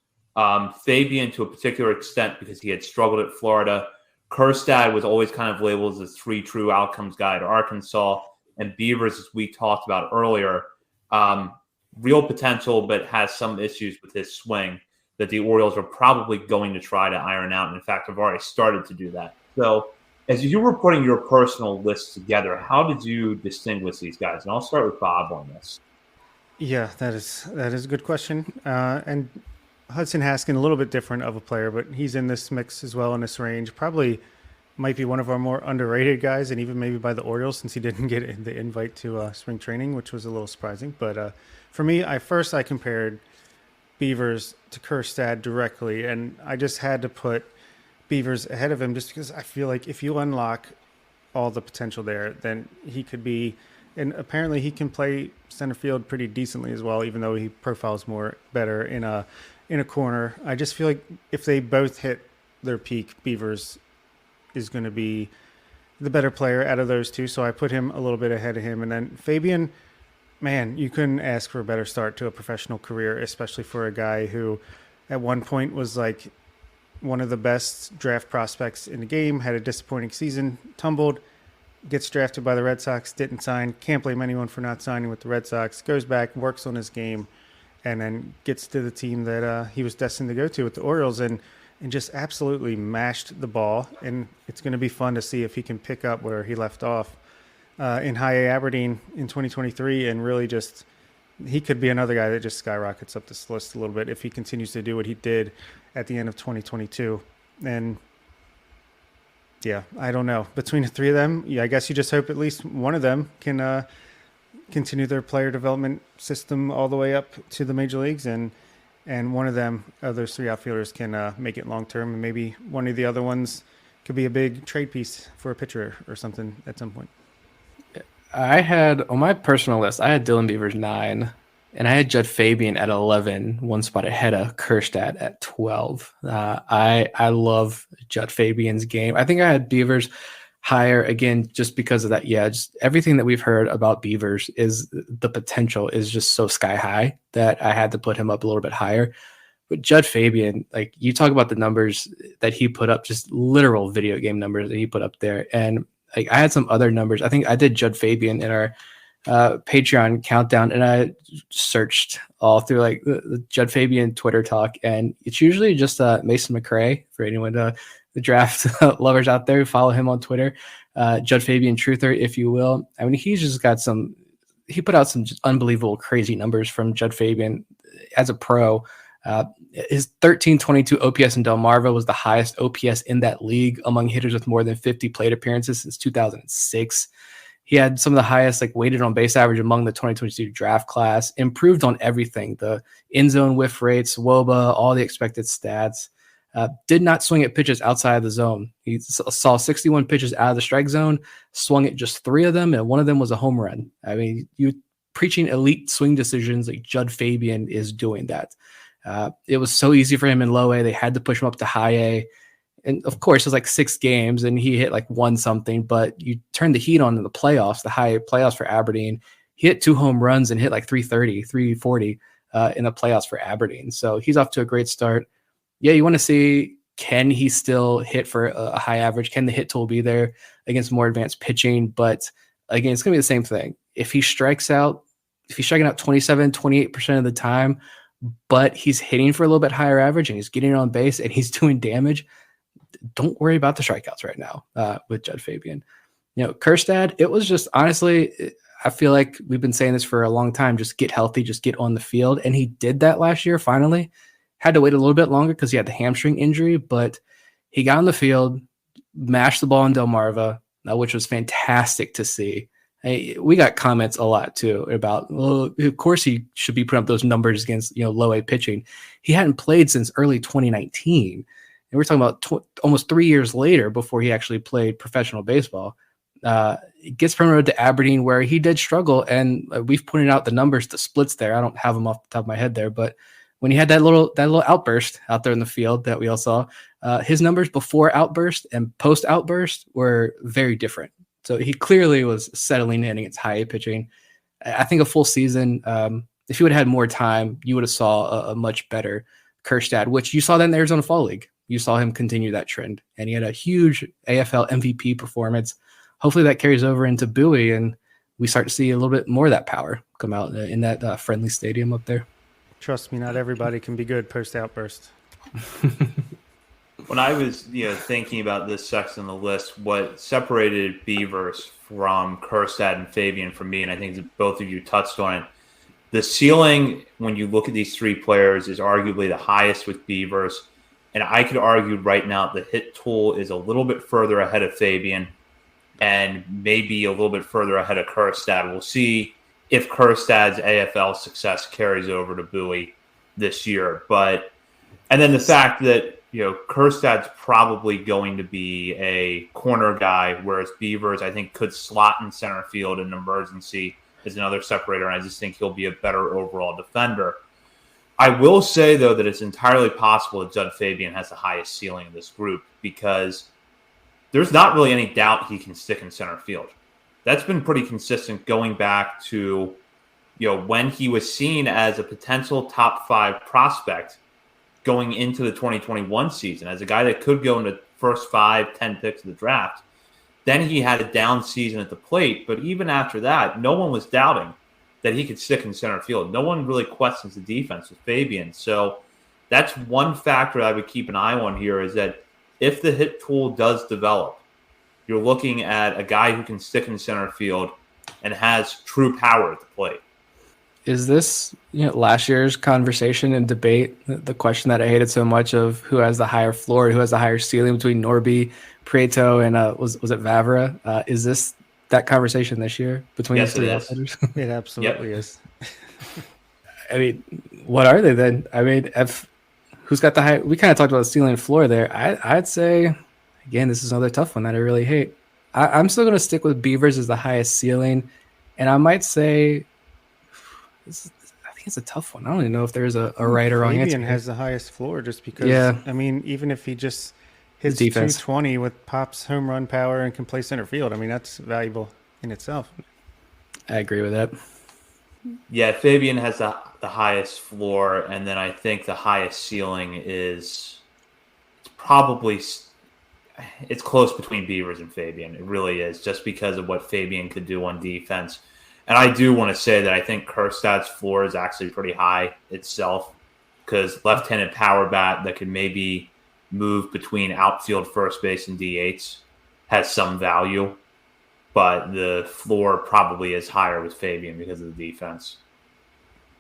Fabian to a particular extent because he had struggled at Florida. Kjerstad was always kind of labeled as a 3 true outcomes guy at Arkansas. And Beavers, as we talked about earlier, real potential, but has some issues with his swing that the Orioles are probably going to try to iron out. And in fact, have already started to do that. So as you were putting your personal list together, how did you distinguish these guys? And I'll start with Bob on this. Yeah, that is a good question. And Hudson Haskin, a little bit different of a player, but he's in this mix as well in this range. Probably might be one of our more underrated guys, and even maybe by the Orioles since he didn't get the invite to spring training, which was a little surprising. But for me, I compared Beavers to Kjerstad directly, and I just had to put Beavers ahead of him just because I feel like if you unlock all the potential there, then he could be, and apparently he can play center field pretty decently as well, even though he profiles better in a corner. I just feel like if they both hit their peak, Beavers is going to be the better player out of those two. So I put him a little bit ahead of him. And then Fabian, man, you couldn't ask for a better start to a professional career, especially for a guy who at one point was like one of the best draft prospects in the game, had a disappointing season, tumbled, gets drafted by the Red Sox, didn't sign, can't blame anyone for not signing with the Red Sox, goes back, works on his game, and then gets to the team that he was destined to go to with the Orioles and just absolutely mashed the ball. And it's going to be fun to see if he can pick up where he left off in High A Aberdeen in 2023 and really just he could be another guy that just skyrockets up this list a little bit if he continues to do what he did at the end of 2022. And yeah, I don't know. Between the three of them, yeah, I guess you just hope at least one of them can continue their player development system all the way up to the major leagues, and one of those three outfielders can make it long term, and maybe one of the other ones could be a big trade piece for a pitcher or something at some point. I had on my personal list, I had Dylan Beavers 9, and I had Judd Fabian at 11, one spot ahead of Kerstad at 12. I love Judd Fabian's game. I think I had Beavers higher again just because of that. Yeah, just everything that we've heard about Beavers is the potential is just so sky high that I had to put him up a little bit higher. But Judd Fabian, like you talk about the numbers that he put up, just literal video game numbers that he put up there, and like I had some other numbers. I think I did Judd Fabian in our Patreon countdown, and I searched all through like the Judd Fabian Twitter talk, and it's usually just Mason McRae for anyone the draft lovers out there who follow him on Twitter. Judd Fabian Truther, if you will. I mean, he's just got he put out some just unbelievable, crazy numbers from Judd Fabian as a pro. His 1322 OPS in Delmarva was the highest OPS in that league among hitters with more than 50 plate appearances since 2006. He had some of the highest like weighted on base average among the 2022 draft class, improved on everything, the in zone whiff rates, WOBA, all the expected stats. Did not swing at pitches outside of the zone. He saw 61 pitches out of the strike zone, swung at just 3 of them, and one of them was a home run. I mean, you preaching elite swing decisions like Judd Fabian is doing that. It was so easy for him in low A. They had to push him up to high A. And of course, it was like 6 games and he hit like 1 something, but you turn the heat on in the playoffs, the high playoffs for Aberdeen. He hit 2 home runs and hit like 330, 340 in the playoffs for Aberdeen. So he's off to a great start. Yeah, you want to see, can he still hit for a high average? Can the hit tool be there against more advanced pitching? But again, it's going to be the same thing. If he's striking out 27, 28% of the time, but he's hitting for a little bit higher average and he's getting on base and he's doing damage, don't worry about the strikeouts right now with Judd Fabian. Kerstad, it was just honestly, I feel like we've been saying this for a long time, just get healthy, just get on the field. And he did that last year, finally. Had to wait a little bit longer because he had the hamstring injury, but he got on the field, mashed the ball in Delmarva, which was fantastic to see. Hey, we got comments a lot too about, well, of course he should be putting up those numbers against low A pitching. He hadn't played since early 2019, and we're talking about almost 3 years later before he actually played professional baseball. He gets promoted to Aberdeen where he did struggle, and we've pointed out the numbers, the splits there. I don't have them off the top of my head there, but when he had that little outburst out there in the field that we all saw, his numbers before outburst and post outburst were very different. So he clearly was settling in against high A pitching. I think a full season, if he would have had more time, you would have saw a much better Kerstad, which you saw that in the Arizona Fall League. You saw him continue that trend, and he had a huge AFL MVP performance. Hopefully that carries over into Bowie, and we start to see a little bit more of that power come out in that friendly stadium up there. Trust me, not everybody can be good post outburst. When I was thinking about this section on the list, what separated Beavers from Kerstad and Fabian for me, and I think that both of you touched on it, the ceiling when you look at these 3 players is arguably the highest with Beavers. And I could argue right now the hit tool is a little bit further ahead of Fabian and maybe a little bit further ahead of Kerstad. We'll see if Kerstad's AFL success carries over to Bowie this year. And then the fact that Kerstad's probably going to be a corner guy, whereas Beavers, I think, could slot in center field in an emergency as another separator, and I just think he'll be a better overall defender. I will say, though, that it's entirely possible that Judd Fabian has the highest ceiling in this group because there's not really any doubt he can stick in center field. That's been pretty consistent going back to when he was seen as a potential top 5 prospect going into the 2021 season as a guy that could go in the first 5-10 picks of the draft. Then he had a down season at the plate, but even after that, no one was doubting that he could stick in center field. No one really questions the defense with Fabian. So that's one factor I would keep an eye on here is that if the hit tool does develop, you're looking at a guy who can stick in center field and has true power at the plate. Is this last year's conversation and debate, the question that I hated so much of who has the higher floor, who has the higher ceiling between Norby, Prieto, and was it Vavra? Is this that conversation this year between these 3 outfielders? It absolutely is. I mean, what are they then? I mean, who's got the high? We kind of talked about the ceiling and floor there. I'd say, again, this is another tough one that I really hate. I'm still going to stick with Beavers as the highest ceiling, and I might say I think it's a tough one. I don't even know if there's a right or wrong answer. Fabian has the highest floor just because. Yeah. I mean, even if he just hits defense. 220 with pops home run power and can play center field, I mean that's valuable in itself. I agree with that. Yeah, Fabian has the highest floor, and then I think the highest ceiling is probably it's close between Beavers and Fabian. It really is, just because of what Fabian could do on defense. And I do want to say that I think Kerstad's floor is actually pretty high itself, because left-handed power bat that could maybe move between outfield, first base, and DH has some value. But the floor probably is higher with Fabian because of the defense.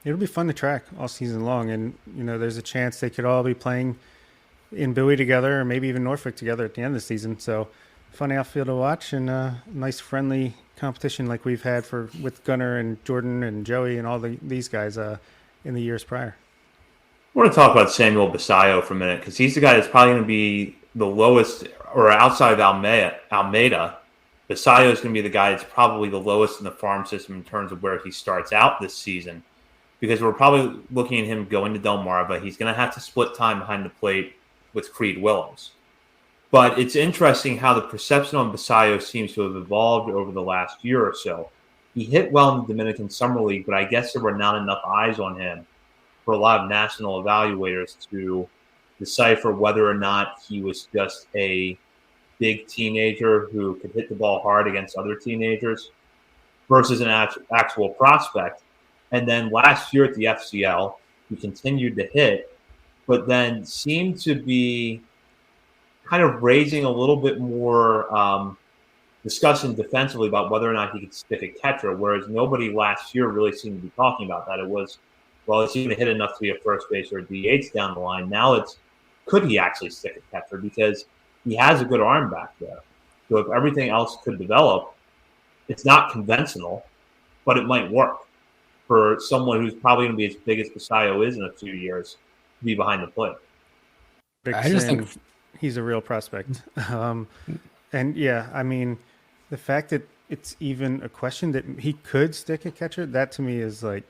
It'll be fun to track all season long, and there's a chance they could all be playing in Bowie together, or maybe even Norfolk together at the end of the season. So, fun outfield to watch, and nice friendly competition like we've had with Gunnar and Jordan and Joey and all these guys in the years prior. I want to talk about Samuel Basayo for a minute, because he's the guy that's probably going to be the lowest, or outside of Almeida. Basayo is going to be the guy that's probably the lowest in the farm system in terms of where he starts out this season, because we're probably looking at him going to Delmarva. He's going to have to split time behind the plate with Creed Willems. But it's interesting how the perception on Basayo seems to have evolved over the last year or so. He hit well in the Dominican Summer League, but I guess there were not enough eyes on him for a lot of national evaluators to decipher whether or not he was just a big teenager who could hit the ball hard against other teenagers versus an actual prospect. And then last year at the FCL, he continued to hit, but then seemed to be kind of raising a little bit more discussion defensively about whether or not he could stick a catcher, whereas nobody last year really seemed to be talking about that. It was, well, is he going to hit enough to be a first base or a DH down the line? Now it's, could he actually stick a catcher? Because he has a good arm back there. So if everything else could develop, it's not conventional, but it might work for someone who's probably going to be as big as Basayo is in a few years to be behind the plate. I just think he's a real prospect. And yeah, I mean, the fact that it's even a question that he could stick a catcher, that to me is like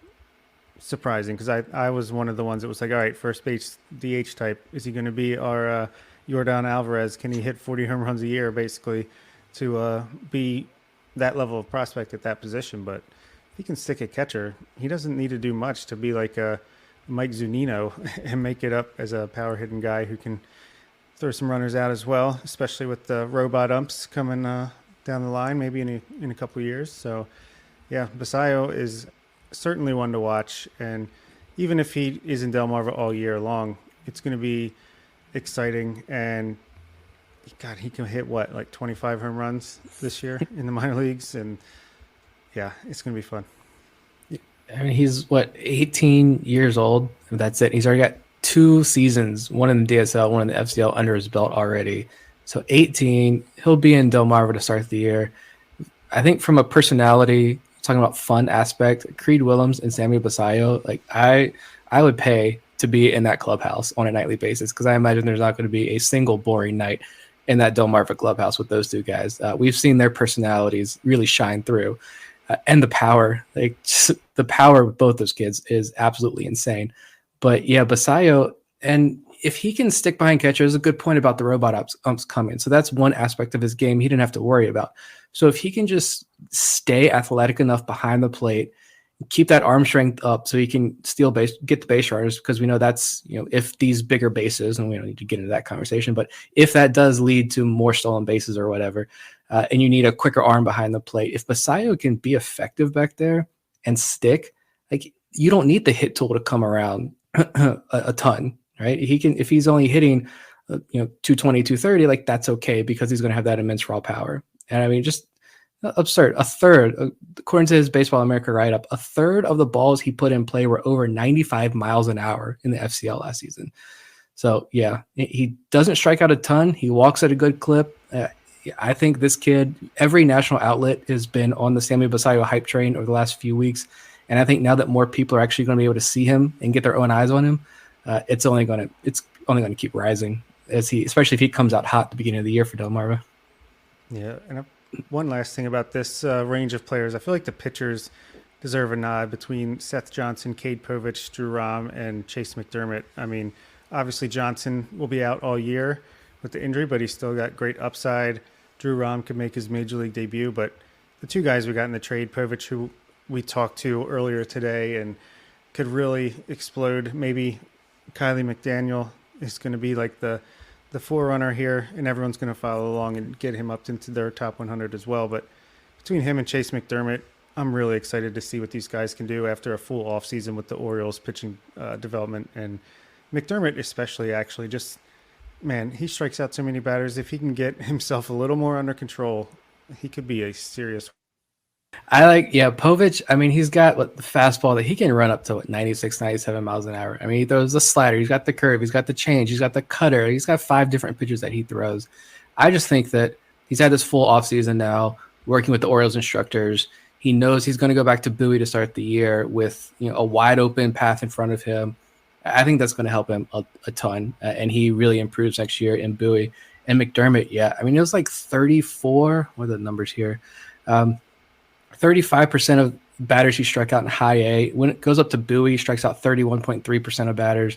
surprising, because I was one of the ones that was like, all right, first base DH type. Is he going to be our Yordan Alvarez? Can he hit 40 home runs a year basically to be that level of prospect at that position? But if he can stick a catcher, he doesn't need to do much to be like a Mike Zunino and make it up as a power hitting guy who can throw some runners out as well, especially with the robot umps coming down the line, maybe in a couple of years. So, yeah, Basayo is certainly one to watch. And even if he is in Delmarva all year long, it's going to be exciting. And, God, he can hit, like 25 home runs this year in the minor leagues. And, yeah, it's going to be fun. I mean, he's 18 years old. That's it. He's already got 2 seasons, one in the DSL, one in the FCL under his belt already. So 18, he'll be in Delmarva to start the year. I think from a personality, talking about fun aspect, Creed Willems and Sammy Basayo, like I would pay to be in that clubhouse on a nightly basis, because I imagine there's not going to be a single boring night in that Delmarva clubhouse with those 2 guys. We've seen their personalities really shine through. And the power, the power of both those kids is absolutely insane. But yeah, Basayo, and if he can stick behind catcher, there's a good point about the robot umps coming. So that's one aspect of his game he didn't have to worry about. So if he can just stay athletic enough behind the plate, keep that arm strength up so he can get the base runners, because we know that's, if these bigger bases, and we don't need to get into that conversation, but if that does lead to more stolen bases or whatever, and you need a quicker arm behind the plate, if Basayo can be effective back there and stick, like, you don't need the hit tool to come around a ton, right? He can, if he's only hitting 220, 230, like, that's okay, because he's going to have that immense raw power. And I mean, just absurd. A third, according to his Baseball America write-up, a third of the balls he put in play were over 95 miles an hour in the FCL last season. So yeah, he doesn't strike out a ton. He walks at a good clip. I think this kid, every national outlet has been on the Sammy Basayo hype train over the last few weeks. And I think now that more people are actually going to be able to see him and get their own eyes on him, it's only going to keep rising, especially if he comes out hot at the beginning of the year for Delmarva. Yeah, and One last thing about this range of players. I feel like the pitchers deserve a nod between Seth Johnson, Cade Povich, Drew Rom, and Chase McDermott. I mean, obviously Johnson will be out all year with the injury, but he's still got great upside. Drew Rom could make his major league debut, but the two guys we got in the trade, Povich, who we talked to earlier today and could really explode. Maybe Kylie McDaniel is going to be like the forerunner here, and everyone's going to follow along and get him up into their top 100 as well. But between him and Chase McDermott, I'm really excited to see what these guys can do after a full offseason with the Orioles pitching development. And McDermott especially, actually, just, man, he strikes out so many batters. If he can get himself a little more under control, he could be a serious. Povich, I mean, he's got the fastball that he can run up to 96, 97 miles an hour. I mean, he throws the slider, he's got the curve, he's got the change, he's got the cutter, he's got 5 different pitches that he throws. I just think that he's had this full offseason now, working with the Orioles instructors. He knows he's going to go back to Bowie to start the year with a wide open path in front of him. I think that's going to help him a ton, and he really improves next year in Bowie. And McDermott, I mean, it was like 34. What are the numbers here? 35% of batters he struck out in high A. When it goes up to Bowie, he strikes out 31.3% of batters.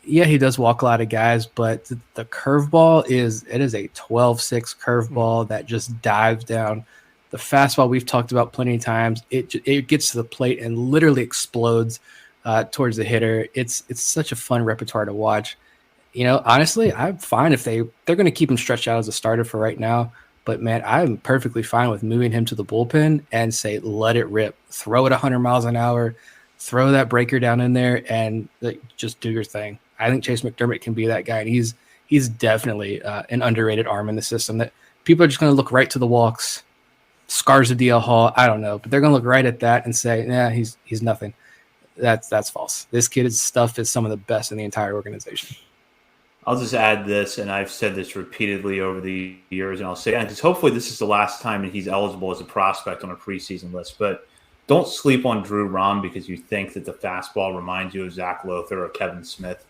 Yeah, he does walk a lot of guys, but the curveball is a 12-6 curveball that just dives down. The fastball we've talked about plenty of times. It gets to the plate and literally explodes towards the hitter. It's such a fun repertoire to watch. Honestly, I'm fine if they're going to keep him stretched out as a starter for right now. But, man, I'm perfectly fine with moving him to the bullpen and say, let it rip. Throw it 100 miles an hour. Throw that breaker down in there and just do your thing. I think Chase McDermott can be that guy. And he's definitely an underrated arm in the system that people are just going to look right to the walks, scars of DL Hall. I don't know. But they're going to look right at that and say, he's nothing. That's false. This kid's stuff is some of the best in the entire organization. I'll just add this, and I've said this repeatedly over the years, and I'll say it because hopefully this is the last time that he's eligible as a prospect on a preseason list. But don't sleep on Drew Rom because you think that the fastball reminds you of Zach Lothar or Kevin Smith.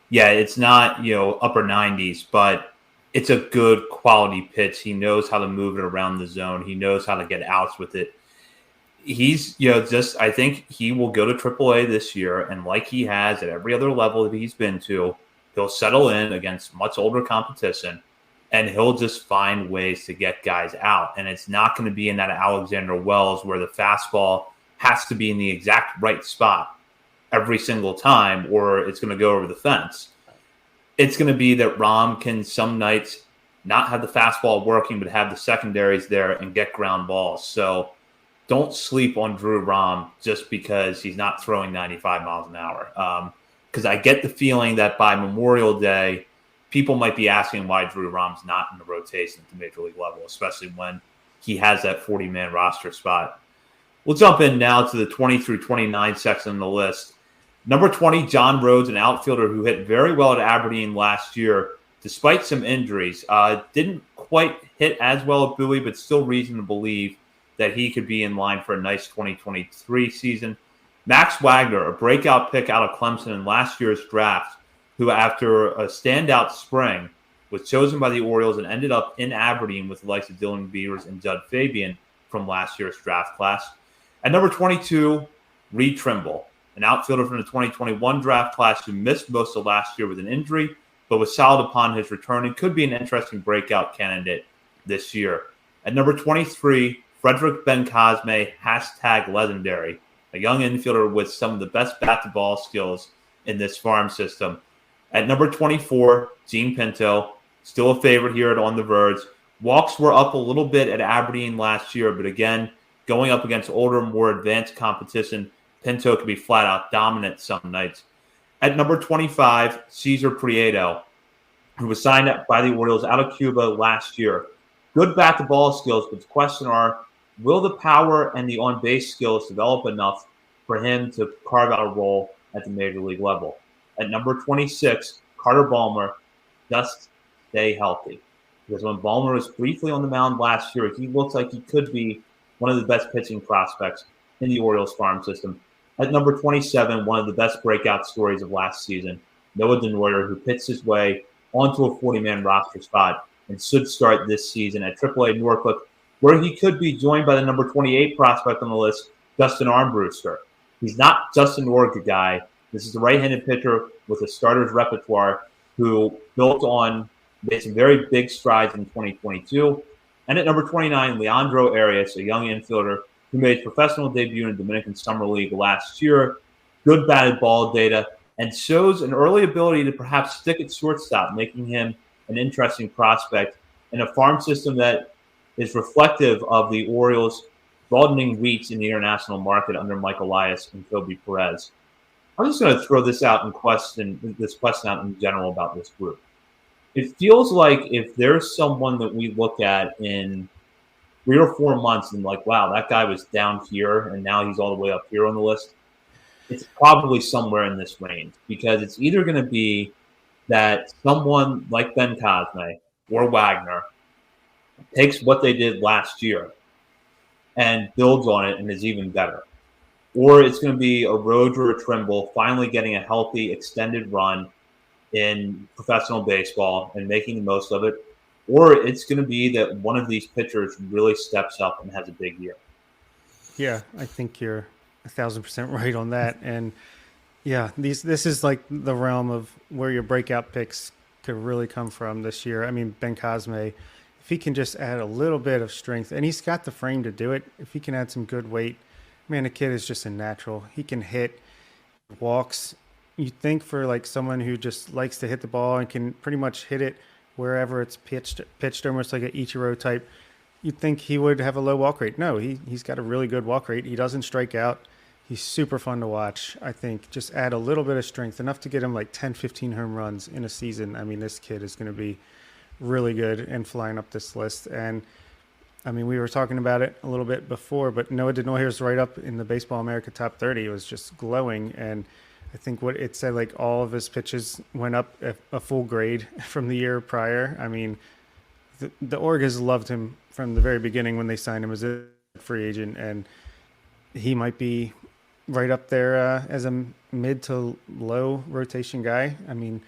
Yeah, it's not, upper 90s, but it's a good quality pitch. He knows how to move it around the zone. He knows how to get outs with it. He's, I think he will go to AAA this year, and like he has at every other level that he's been to, he'll settle in against much older competition, and he'll just find ways to get guys out. And it's not going to be in that Alexander Wells where the fastball has to be in the exact right spot every single time, or it's going to go over the fence. It's going to be that Rom can some nights not have the fastball working, but have the secondaries there and get ground balls. So don't sleep on Drew Rom just because he's not throwing 95 miles an hour. Because I get the feeling that by Memorial Day, people might be asking why Drew Rom's not in the rotation at the major league level, especially when he has that 40-man roster spot. We'll jump in now to the 20 through 29 section on the list. Number 20, John Rhodes, an outfielder who hit very well at Aberdeen last year, despite some injuries. Didn't quite hit as well at Bowie, but still reason to believe that he could be in line for a nice 2023 season. Max Wagner, a breakout pick out of Clemson in last year's draft, who after a standout spring was chosen by the Orioles and ended up in Aberdeen with the likes of Dylan Beavers and Judd Fabian from last year's draft class. At number 22, Reed Trimble, an outfielder from the 2021 draft class who missed most of last year with an injury, but was solid upon his return and could be an interesting breakout candidate this year. At number 23, Frederick Ben-Cosme, #legendary, a young infielder with some of the best bat-to-ball skills in this farm system. At number 24, Gene Pinto, still a favorite here at On the Verge. Walks were up a little bit at Aberdeen last year, but again, going up against older, more advanced competition, Pinto could be flat-out dominant some nights. At number 25, Cesar Prieto, who was signed up by the Orioles out of Cuba last year. Good bat-to-ball skills, but the question are, will the power and the on-base skills develop enough for him to carve out a role at the major league level? At number 26, Carter Ballmer, just stay healthy. Because when Ballmer was briefly on the mound last year, he looks like he could be one of the best pitching prospects in the Orioles farm system. At number 27, one of the best breakout stories of last season, Noah Denoyer, who pitched his way onto a 40-man roster spot and should start this season at AAA Norfolk. where he could be joined by the number 28 prospect on the list, Justin Armbruster. He's not just an Orca guy. This is a right-handed pitcher with a starter's repertoire who made some very big strides in 2022. And at number 29, Leandro Arias, a young infielder who made his professional debut in the Dominican Summer League last year. Good batted ball data, and shows an early ability to perhaps stick at shortstop, making him an interesting prospect in a farm system that is reflective of the Orioles' broadening reach in the international market under Mike Elias and Kobe Perez. I'm just going to throw this question out in general about this group. It feels like if there's someone that we look at in 3 or 4 months and like, wow, that guy was down here and now he's all the way up here on the list, it's probably somewhere in this range, because it's either going to be that someone like Ben Cosme or Wagner takes what they did last year and builds on it and is even better. Or it's going to be a Roge or a Trimble finally getting a healthy, extended run in professional baseball and making the most of it. Or it's going to be that one of these pitchers really steps up and has a big year. Yeah, I think you're 1,000% right on that. And yeah, this is like the realm of where your breakout picks could really come from this year. I mean, Ben Cosme, if he can just add a little bit of strength, and he's got the frame to do it, if he can add some good weight, man, the kid is just a natural. He can hit, walks. You think for like someone who just likes to hit the ball and can pretty much hit it wherever it's pitched almost like an Ichiro type, you'd think he would have a low walk rate. No, he's got a really good walk rate. He doesn't strike out. He's super fun to watch. I think just add a little bit of strength, enough to get him like 10, 15 home runs in a season. I mean, this kid is going to be really good and flying up this list. And I mean, we were talking about it a little bit before, but Noah Denoyer's right up in the Baseball America top 30. It was just glowing. And I think what it said, like all of his pitches went up a full grade from the year prior. I mean, the Orioles loved him from the very beginning when they signed him as a free agent, and he might be right up there as a mid to low rotation guy. I mean,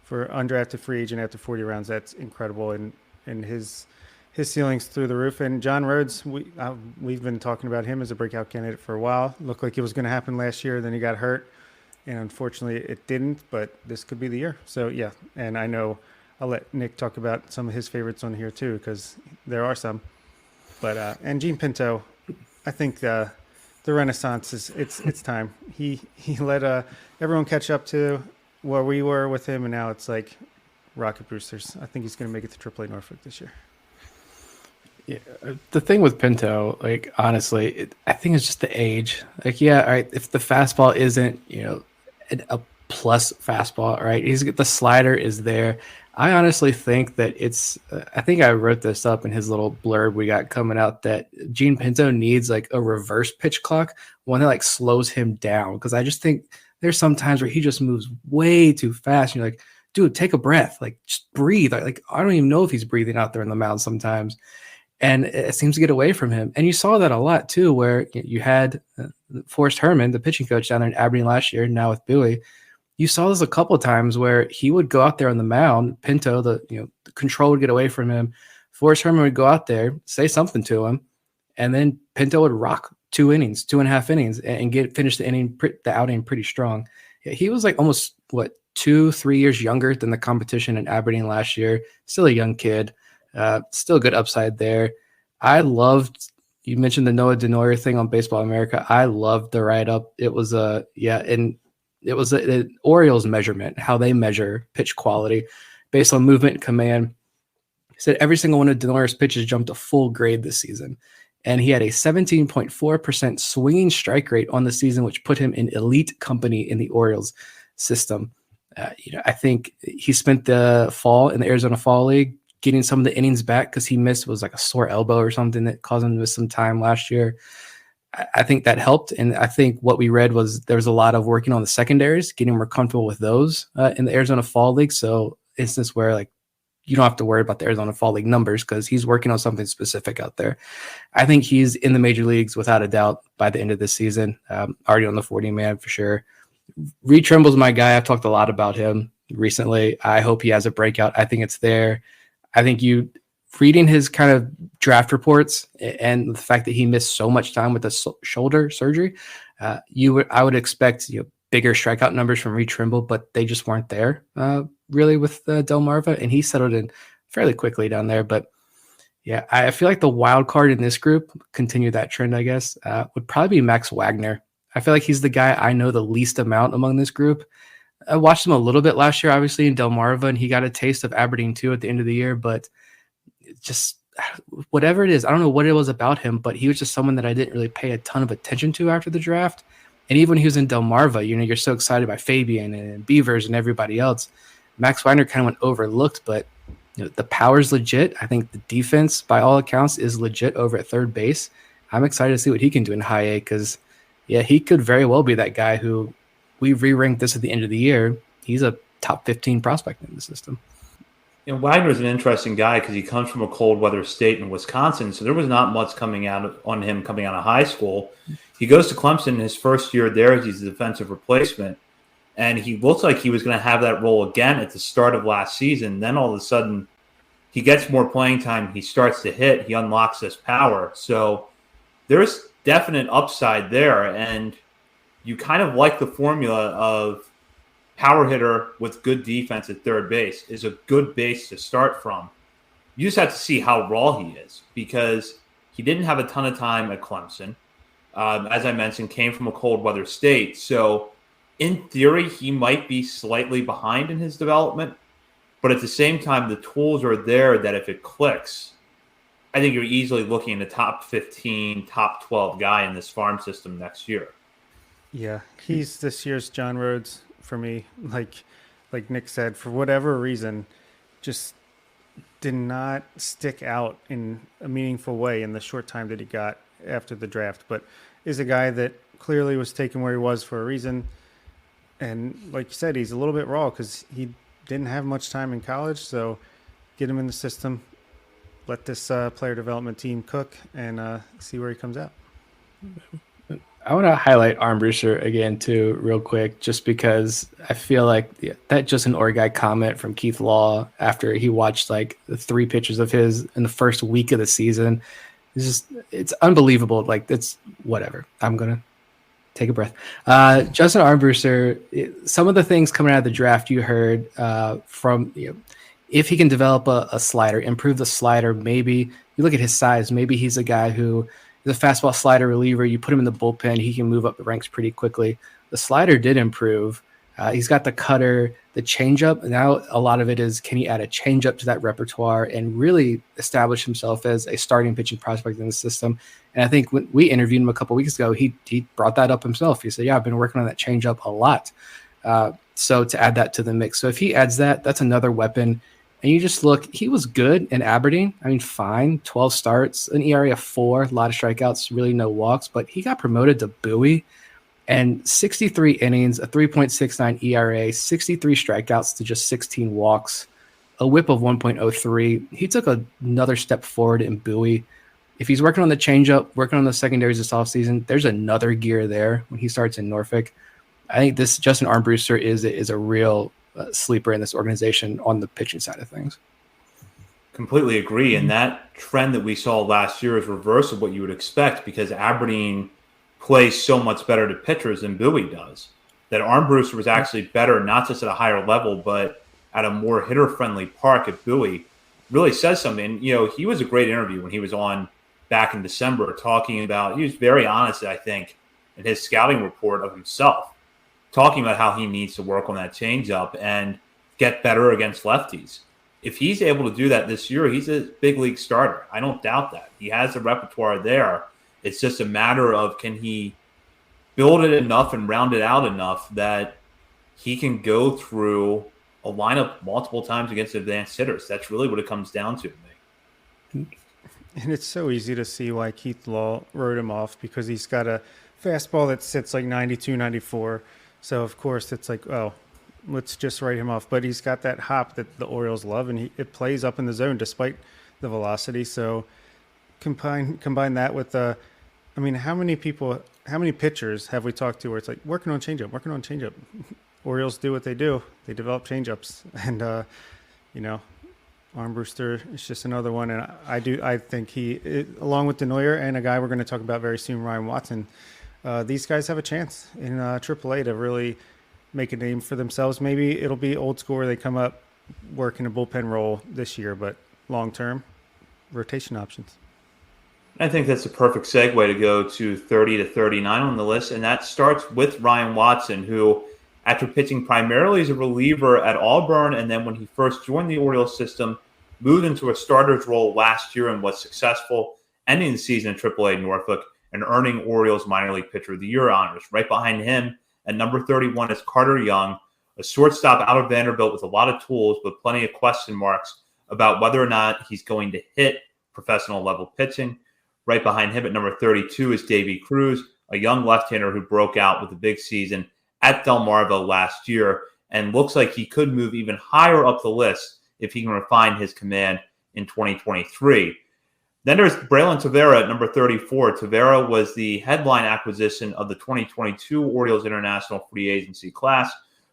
for undrafted free agent after 40 rounds, that's incredible. And his ceiling's through the roof. And John Rhodes, we've been talking about him as a breakout candidate for a while. Looked like it was going to happen last year. Then he got hurt, and unfortunately it didn't, but this could be the year. So yeah, and I know I'll let Nick talk about some of his favorites on here too, because there are some. But and Gene Pinto, I think the Renaissance it's time. He let everyone catch up to where we were with him, and now it's like Rocket Boosters. I think he's going to make it to AAA Norfolk this year. Yeah, the thing with Pinto, like honestly, I think it's just the age. Like, yeah, all right, if the fastball isn't, a plus fastball, right? The slider is there. I honestly think that I think I wrote this up in his little blurb we got coming out, that Gene Pinto needs like a reverse pitch clock, one that like slows him down. Because I just think there's some times where he just moves way too fast. And you're like, dude, take a breath, like just breathe. Like I don't even know if he's breathing out there in the mound sometimes. And it seems to get away from him. And you saw that a lot too, where you had Forrest Herman, the pitching coach down there in Aberdeen last year, now with Bowie. You saw this a couple of times where he would go out there on the mound. Pinto, the control would get away from him. Forrest Herman would go out there, say something to him, and then Pinto would rock 2.5 innings, and finish the outing pretty strong. He was like almost 2-3 years younger than the competition in Aberdeen last year. Still a young kid, still good upside there. I loved. You mentioned the Noah Denoyer thing on Baseball America. I loved the write up. It was It was an Orioles measurement, how they measure pitch quality based on movement and command. He said every single one of Denoyer's pitches jumped a full grade this season. And he had a 17.4% swinging strike rate on the season, which put him in elite company in the Orioles system. I think he spent the fall in the Arizona Fall League getting some of the innings back because he missed, was like a sore elbow or something that caused him to miss some time last year. I think that helped. And I think what we read was there was a lot of working on the secondaries, getting more comfortable with those in the Arizona Fall League. So instance where like you don't have to worry about the Arizona Fall League numbers because he's working on something specific out there. I think he's in the major leagues without a doubt by the end of this season. Already on the 40-man for sure. Reed Trimble's my guy. I've talked a lot about him recently. I hope he has a breakout. I think it's there. I think reading his kind of draft reports and the fact that he missed so much time with the shoulder surgery, I would expect bigger strikeout numbers from Reed Trimble, but they just weren't there really with Delmarva, and he settled in fairly quickly down there. But yeah, I feel like the wild card in this group, continue that trend, I guess, would probably be Max Wagner. I feel like he's the guy I know the least amount among this group. I watched him a little bit last year, obviously, in Delmarva, and he got a taste of Aberdeen too at the end of the year, but just whatever it is, I don't know what it was about him, but he was just someone that I didn't really pay a ton of attention to after the draft. And even when he was in Delmarva, you're so excited by Fabian and Beavers and everybody else. Max Wagner kind of went overlooked, but the power's legit. I think the defense, by all accounts, is legit over at third base. I'm excited to see what he can do in high A because, yeah, he could very well be that guy who we re-ranked this at the end of the year. He's a top 15 prospect in the system. Wagner's an interesting guy because he comes from a cold weather state in Wisconsin, so there was not much coming out on him coming out of high school. He goes to Clemson his first year there. He's a defensive replacement, and he looks like he was going to have that role again at the start of last season. Then all of a sudden, he gets more playing time. He starts to hit. He unlocks this power. So there's definite upside there, and you kind of like the formula of power hitter with good defense at third base is a good base to start from. You just have to see how raw he is because he didn't have a ton of time at Clemson. As I mentioned, came from a cold weather state. So in theory, he might be slightly behind in his development. But at the same time, the tools are there that if it clicks, I think you're easily looking at a top 15, top 12 guy in this farm system next year. Yeah, he's this year's John Rhodes for me. Like Nick said, for whatever reason, just did not stick out in a meaningful way in the short time that he got after the draft. But is a guy that clearly was taken where he was for a reason. And like you said, he's a little bit raw because he didn't have much time in college. So get him in the system, let this player development team cook, and see where he comes out. I want to highlight Armbruster again too, real quick, just because I feel like that Justin Orguy comment from Keith Law after he watched like the 3 pitches of his in the first week of the season. It's unbelievable. Like, it's whatever. I'm going to take a breath. Justin Armbruster, some of the things coming out of the draft you heard from, if he can develop a slider, improve the slider, maybe you look at his size, maybe he's a guy who is a fastball slider reliever. You put him in the bullpen, he can move up the ranks pretty quickly. The slider did improve. He's got the cutter, the changeup. Now a lot of it is, can he add a changeup to that repertoire and really establish himself as a starting pitching prospect in the system? And I think when we interviewed him a couple of weeks ago, he brought that up himself. He said, yeah, I've been working on that changeup a lot. So to add that to the mix. So if he adds that, that's another weapon. And you just look, he was good in Aberdeen. I mean, fine, 12 starts, an ERA of 4, a lot of strikeouts, really no walks, but he got promoted to Bowie. And 63 innings, a 3.69 ERA, 63 strikeouts to just 16 walks, a whip of 1.03. He took another step forward in Bowie. If he's working on the changeup, working on the secondaries this offseason, there's another gear there when he starts in Norfolk. I think this Justin Armbruster is a real sleeper in this organization on the pitching side of things. Completely agree. And that trend that we saw last year is reverse of what you would expect because Aberdeen plays so much better to pitchers than Bowie does. That Armbruster was actually better, not just at a higher level, but at a more hitter-friendly park at Bowie. Really says something. He was a great interview when he was on back in December talking about, he was very honest, I think, in his scouting report of himself, talking about how he needs to work on that changeup and get better against lefties. If he's able to do that this year, he's a big league starter. I don't doubt that. He has the repertoire there. It's just a matter of, can he build it enough and round it out enough that he can go through a lineup multiple times against advanced hitters. That's really what it comes down to me. And it's so easy to see why Keith Law wrote him off, because he's got a fastball that sits like 92, 94. So, of course, it's like, oh, let's just write him off. But he's got that hop that the Orioles love, and it plays up in the zone despite the velocity. So combine that with how many pitchers have we talked to where it's like working on changeup? Orioles do what they do. They develop changeups. And, Armbruster is just another one, and I think along with Denoyer and a guy we're going to talk about very soon, Ryan Watson, these guys have a chance in AAA to really make a name for themselves. Maybe it'll be old school where they come up, work in a bullpen role this year, but long term, rotation options. I think that's a perfect segue to go to 30 to 39 on the list, and that starts with Ryan Watson, who, after pitching primarily as a reliever at Auburn, and then when he first joined the Orioles system, moved into a starter's role last year and was successful, ending the season in AAA Norfolk and earning Orioles Minor League Pitcher of the Year honors. Right behind him at number 31 is Carter Young, a shortstop out of Vanderbilt with a lot of tools, but plenty of question marks about whether or not he's going to hit professional level pitching. Right behind him at number 32 is Davey Cruz, a young left-hander who broke out with a big season at Delmarva last year and looks like he could move even higher up the list if he can refine his command in 2023. Then there's Braylon Tavera at number 34. Tavera was the headline acquisition of the 2022 Orioles International Free Agency class.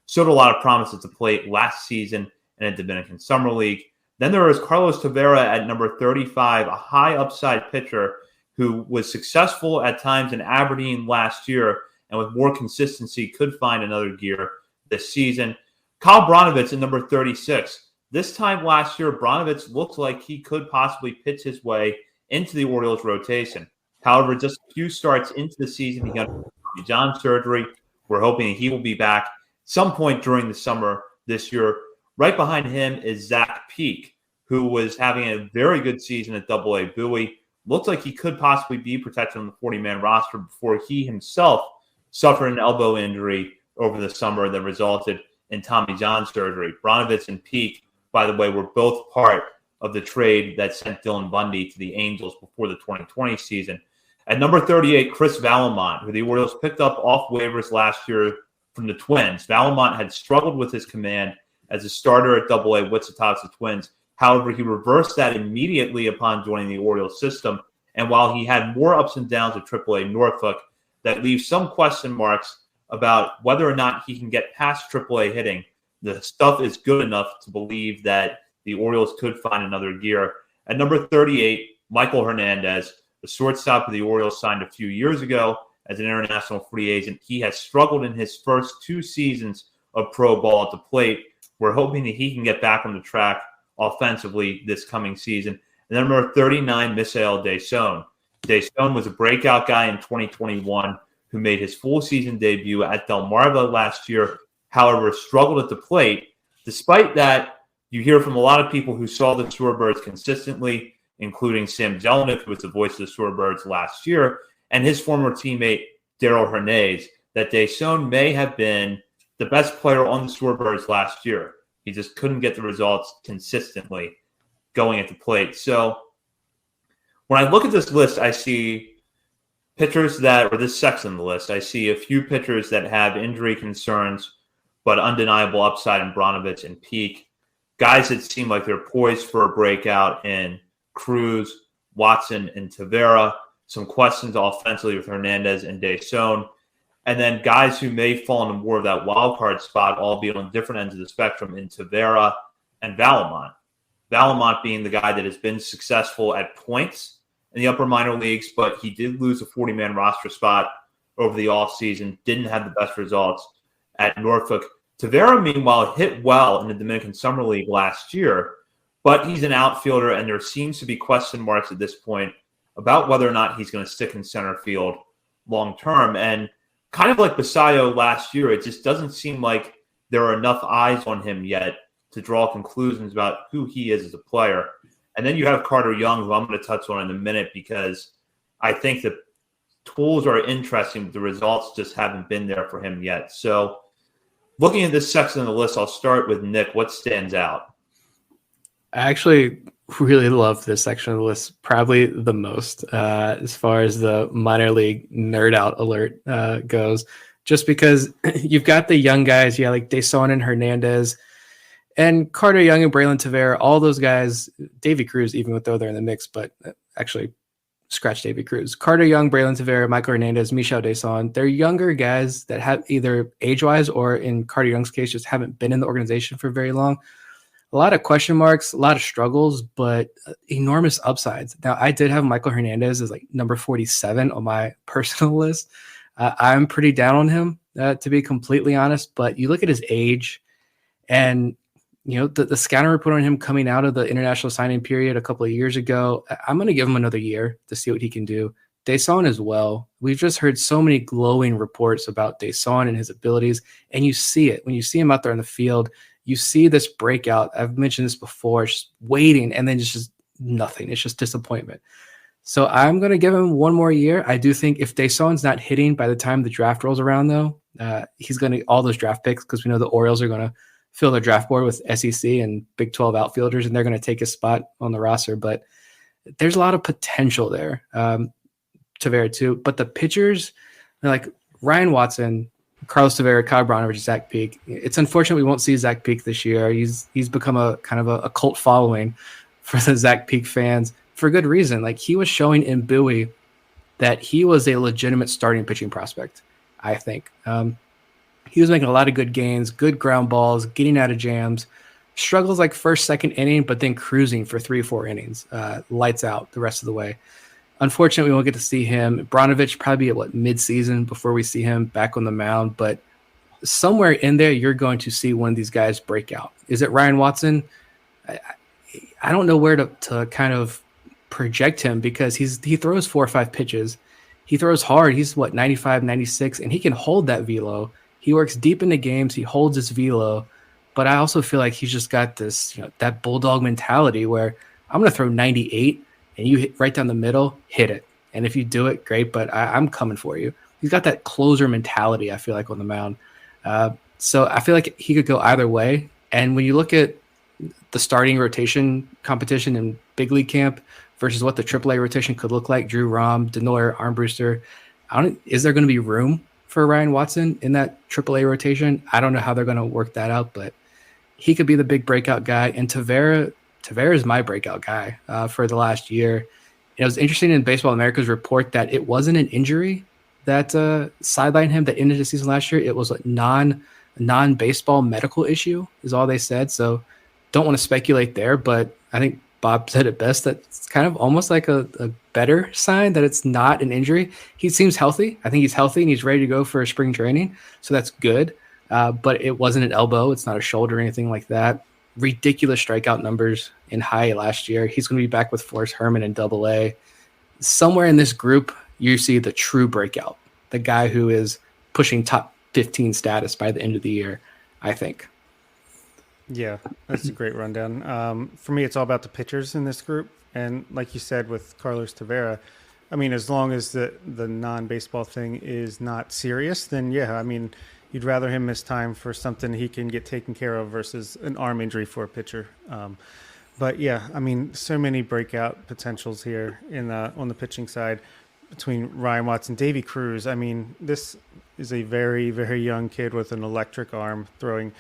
Showed a lot of promise at the plate last season in a Dominican Summer League. Then there is Carlos Tavera at number 35, a high upside pitcher who was successful at times in Aberdeen last year and with more consistency could find another gear this season. Kyle Bronovitz at number 36. This time last year, Bronovitz looked like he could possibly pitch his way into the Orioles rotation. However, just a few starts into the season, he got Tommy John surgery. We're hoping he will be back some point during the summer this year. Right behind him is Zach Peak, who was having a very good season at AA Bowie. Looked like he could possibly be protected on the 40-man roster before he himself suffered an elbow injury over the summer that resulted in Tommy John surgery. Bronovitz and Peak, by the way, were both part of the trade that sent Dylan Bundy to the Angels before the 2020 season. At number 38, Chris Valamont, who the Orioles picked up off waivers last year from the Twins. Valamont had struggled with his command as a starter at AA Wichita Twins. However, he reversed that immediately upon joining the Orioles system. And while he had more ups and downs at AAA Norfolk, that leaves some question marks about whether or not he can get past AAA hitting. The stuff is good enough to believe that the Orioles could find another gear. At number 38, Michael Hernandez, the shortstop of the Orioles, signed a few years ago as an international free agent. He has struggled in his first 2 seasons of pro ball at the plate. We're hoping that he can get back on the track offensively this coming season. And number 39, Misael Deson. Deson was a breakout guy in 2021 who made his full season debut at Delmarva last year, however, struggled at the plate. Despite that, you hear from a lot of people who saw the Shorebirds consistently, including Sam Jelinek, who was the voice of the Shorebirds last year, and his former teammate, Darryl Hernandez, that Deson may have been the best player on the Shorebirds last year. He just couldn't get the results consistently going at the plate. So when I look at this list, I see pitchers or this section of the list, I see a few pitchers that have injury concerns, but undeniable upside in Bronovitz and Peak. Guys that seem like they're poised for a breakout in Cruz, Watson, and Tavera. Some questions offensively with Hernandez and Deson. And then guys who may fall into more of that wild card spot, albeit on different ends of the spectrum, in Tavera and Valamont. Valamont being the guy that has been successful at points in the upper minor leagues, but he did lose a 40-man roster spot over the offseason, didn't have the best results at Norfolk. Tavera, meanwhile, hit well in the Dominican Summer League last year, but he's an outfielder, and there seems to be question marks at this point about whether or not he's going to stick in center field long term. And kind of like Basayo last year, it just doesn't seem like there are enough eyes on him yet to draw conclusions about who he is as a player. And then you have Carter Young, who I'm going to touch on in a minute, because I think the tools are interesting, but the results just haven't been there for him yet. So looking at this section of the list, I'll start with Nick. What stands out? I actually really love this section of the list, probably the most, as far as the minor league nerd out alert goes, just because you've got the young guys, like Deson and Hernandez and Carter Young and Braylon Tavera, all those guys, Davey Cruz, even though they're in the mix, but actually scratch Davey Cruz, Carter Young, Braylon Tavera, Michael Hernandez, Misael Deson. They're younger guys that have either age-wise or in Carter Young's case, just haven't been in the organization for very long. a lot of question marks, a lot of struggles, but enormous upsides. Now, I did have Michael Hernandez as like number 47 on my personal list. I'm pretty down on him, to be completely honest. But you look at his age, and the scouting report on him coming out of the international signing period a couple of years ago. I'm going to give him another year to see what he can do. Desaun as well. We've just heard so many glowing reports about Desaun and his abilities, and you see it when you see him out there in the field. You see this breakout. I've mentioned this before, just waiting, and then just nothing. It's just disappointment. So I'm going to give him one more year. I do think if Desaun's not hitting by the time the draft rolls around, though, he's going to get all those draft picks, because we know the Orioles are going to fill their draft board with SEC and Big 12 outfielders, and they're going to take his spot on the roster. But there's a lot of potential there. Tavera too, but the pitchers like Ryan Watson, Carlos Tavera, Kyle Braunovich, Zach Peak. It's unfortunate we won't see Zach Peak this year. He's become a kind of a cult following for the Zach Peak fans for good reason. Like, he was showing in Bowie that he was a legitimate starting pitching prospect. I think he was making a lot of good gains, good ground balls, getting out of jams. Struggles like first, second inning, but then cruising for 3-4 innings, lights out the rest of the way. Unfortunately, we won't get to see him. Braunovich probably at mid-season before we see him back on the mound. But somewhere in there, you're going to see one of these guys break out. Is it Ryan Watson? I don't know where to kind of project him, because he throws 4 or 5 pitches. He throws hard. He's 95, 96, and he can hold that velo. He works deep into games. He holds his velo. But I also feel like he's just got this, that bulldog mentality where I'm going to throw 98. And you hit right down the middle, hit it. And if you do it, great, but I'm coming for you. He's got that closer mentality, I feel like, on the mound. So I feel like he could go either way. And when you look at the starting rotation competition in big league camp versus what the AAA rotation could look like, Drew Rom, Denoyer, Armbruster, is there going to be room for Ryan Watson in that AAA rotation? I don't know how they're going to work that out, but he could be the big breakout guy. And Tavera is my breakout guy for the last year. It was interesting in Baseball America's report that it wasn't an injury that sidelined him that ended the season last year. It was a non-baseball medical issue is all they said. So don't want to speculate there, but I think Bob said it best, that it's kind of almost like a better sign that it's not an injury. He seems healthy. I think he's healthy and he's ready to go for spring training. So that's good. But it wasn't an elbow. It's not a shoulder or anything like that. Ridiculous strikeout numbers in high last year. He's going to be back with Forrest Herman in AA. Somewhere in this group, you see the true breakout, the guy who is pushing top 15 status by the end of the year, I think. Yeah, that's a great rundown. For me, it's all about the pitchers in this group. And like you said with Carlos Tavera, I mean, as long as the non-baseball thing is not serious, then yeah, I mean, you'd rather him miss time for something he can get taken care of versus an arm injury for a pitcher. But yeah, I mean, so many breakout potentials here on the pitching side between Ryan Watson, Davey Cruz. I mean, this is a very, very young kid with an electric arm, throwing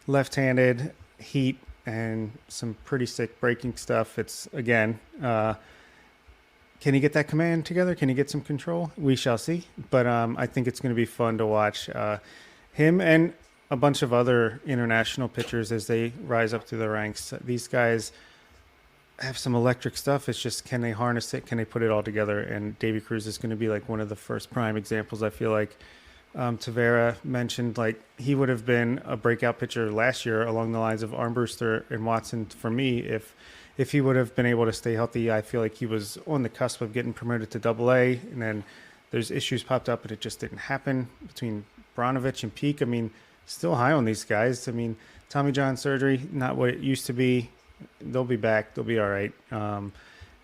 left-handed, heat, and some pretty sick breaking stuff. It's, again, can he get that command together? Can he get some control? We shall see. But I think it's going to be fun to watch him and a bunch of other international pitchers as they rise up through the ranks. These guys have some electric stuff. It's just, can they harness it? Can they put it all together? And Davey Cruz is going to be like one of the first prime examples. I feel like Tavera mentioned, like, he would have been a breakout pitcher last year along the lines of Armbruster and Watson for me. If he would have been able to stay healthy, I feel like he was on the cusp of getting promoted to AA, and then there's issues popped up and it just didn't happen between Braunovich and Peak. I mean, still high on these guys. I mean, Tommy John surgery, not what it used to be. They'll be back. They'll be all right. And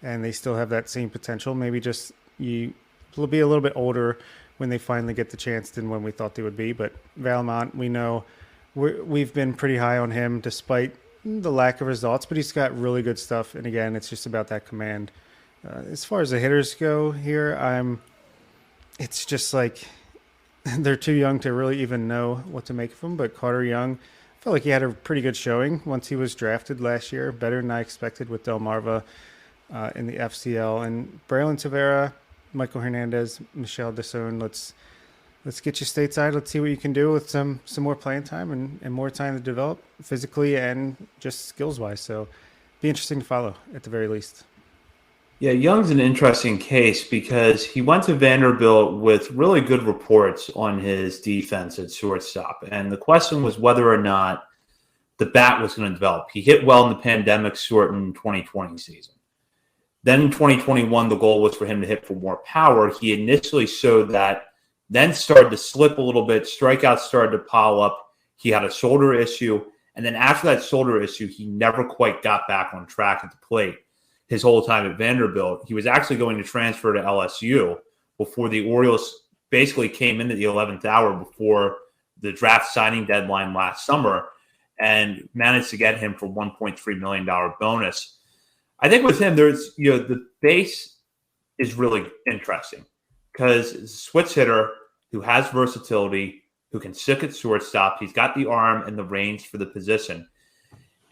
they still have that same potential. Maybe just will be a little bit older when they finally get the chance than when we thought they would be. But Valmont, we know we've been pretty high on him despite the lack of results, but he's got really good stuff. And again, it's just about that command. As far as the hitters go here, it's just like they're too young to really even know what to make of them. But Carter Young, I felt like he had a pretty good showing once he was drafted last year, better than I expected with Delmarva in the FCL. And Braylon Tavera, Michael Hernandez, Michelle Desaun, let's let's get you stateside. Let's see what you can do with some more playing time and more time to develop physically and just skills wise. So be interesting to follow at the very least. Yeah, Young's an interesting case because he went to Vanderbilt with really good reports on his defense at shortstop. And the question was whether or not the bat was going to develop. He hit well in the pandemic-shortened 2020 season. Then in 2021, the goal was for him to hit for more power. He initially showed that, then started to slip a little bit. Strikeouts started to pile up. He had a shoulder issue. And then after that shoulder issue, he never quite got back on track at the plate his whole time at Vanderbilt. He was actually going to transfer to LSU before the Orioles basically came into the 11th hour before the draft signing deadline last summer and managed to get him for $1.3 million bonus. I think with him, there's, the base is really interesting because it's a switch hitter who has versatility, who can stick at shortstop. He's got the arm and the range for the position.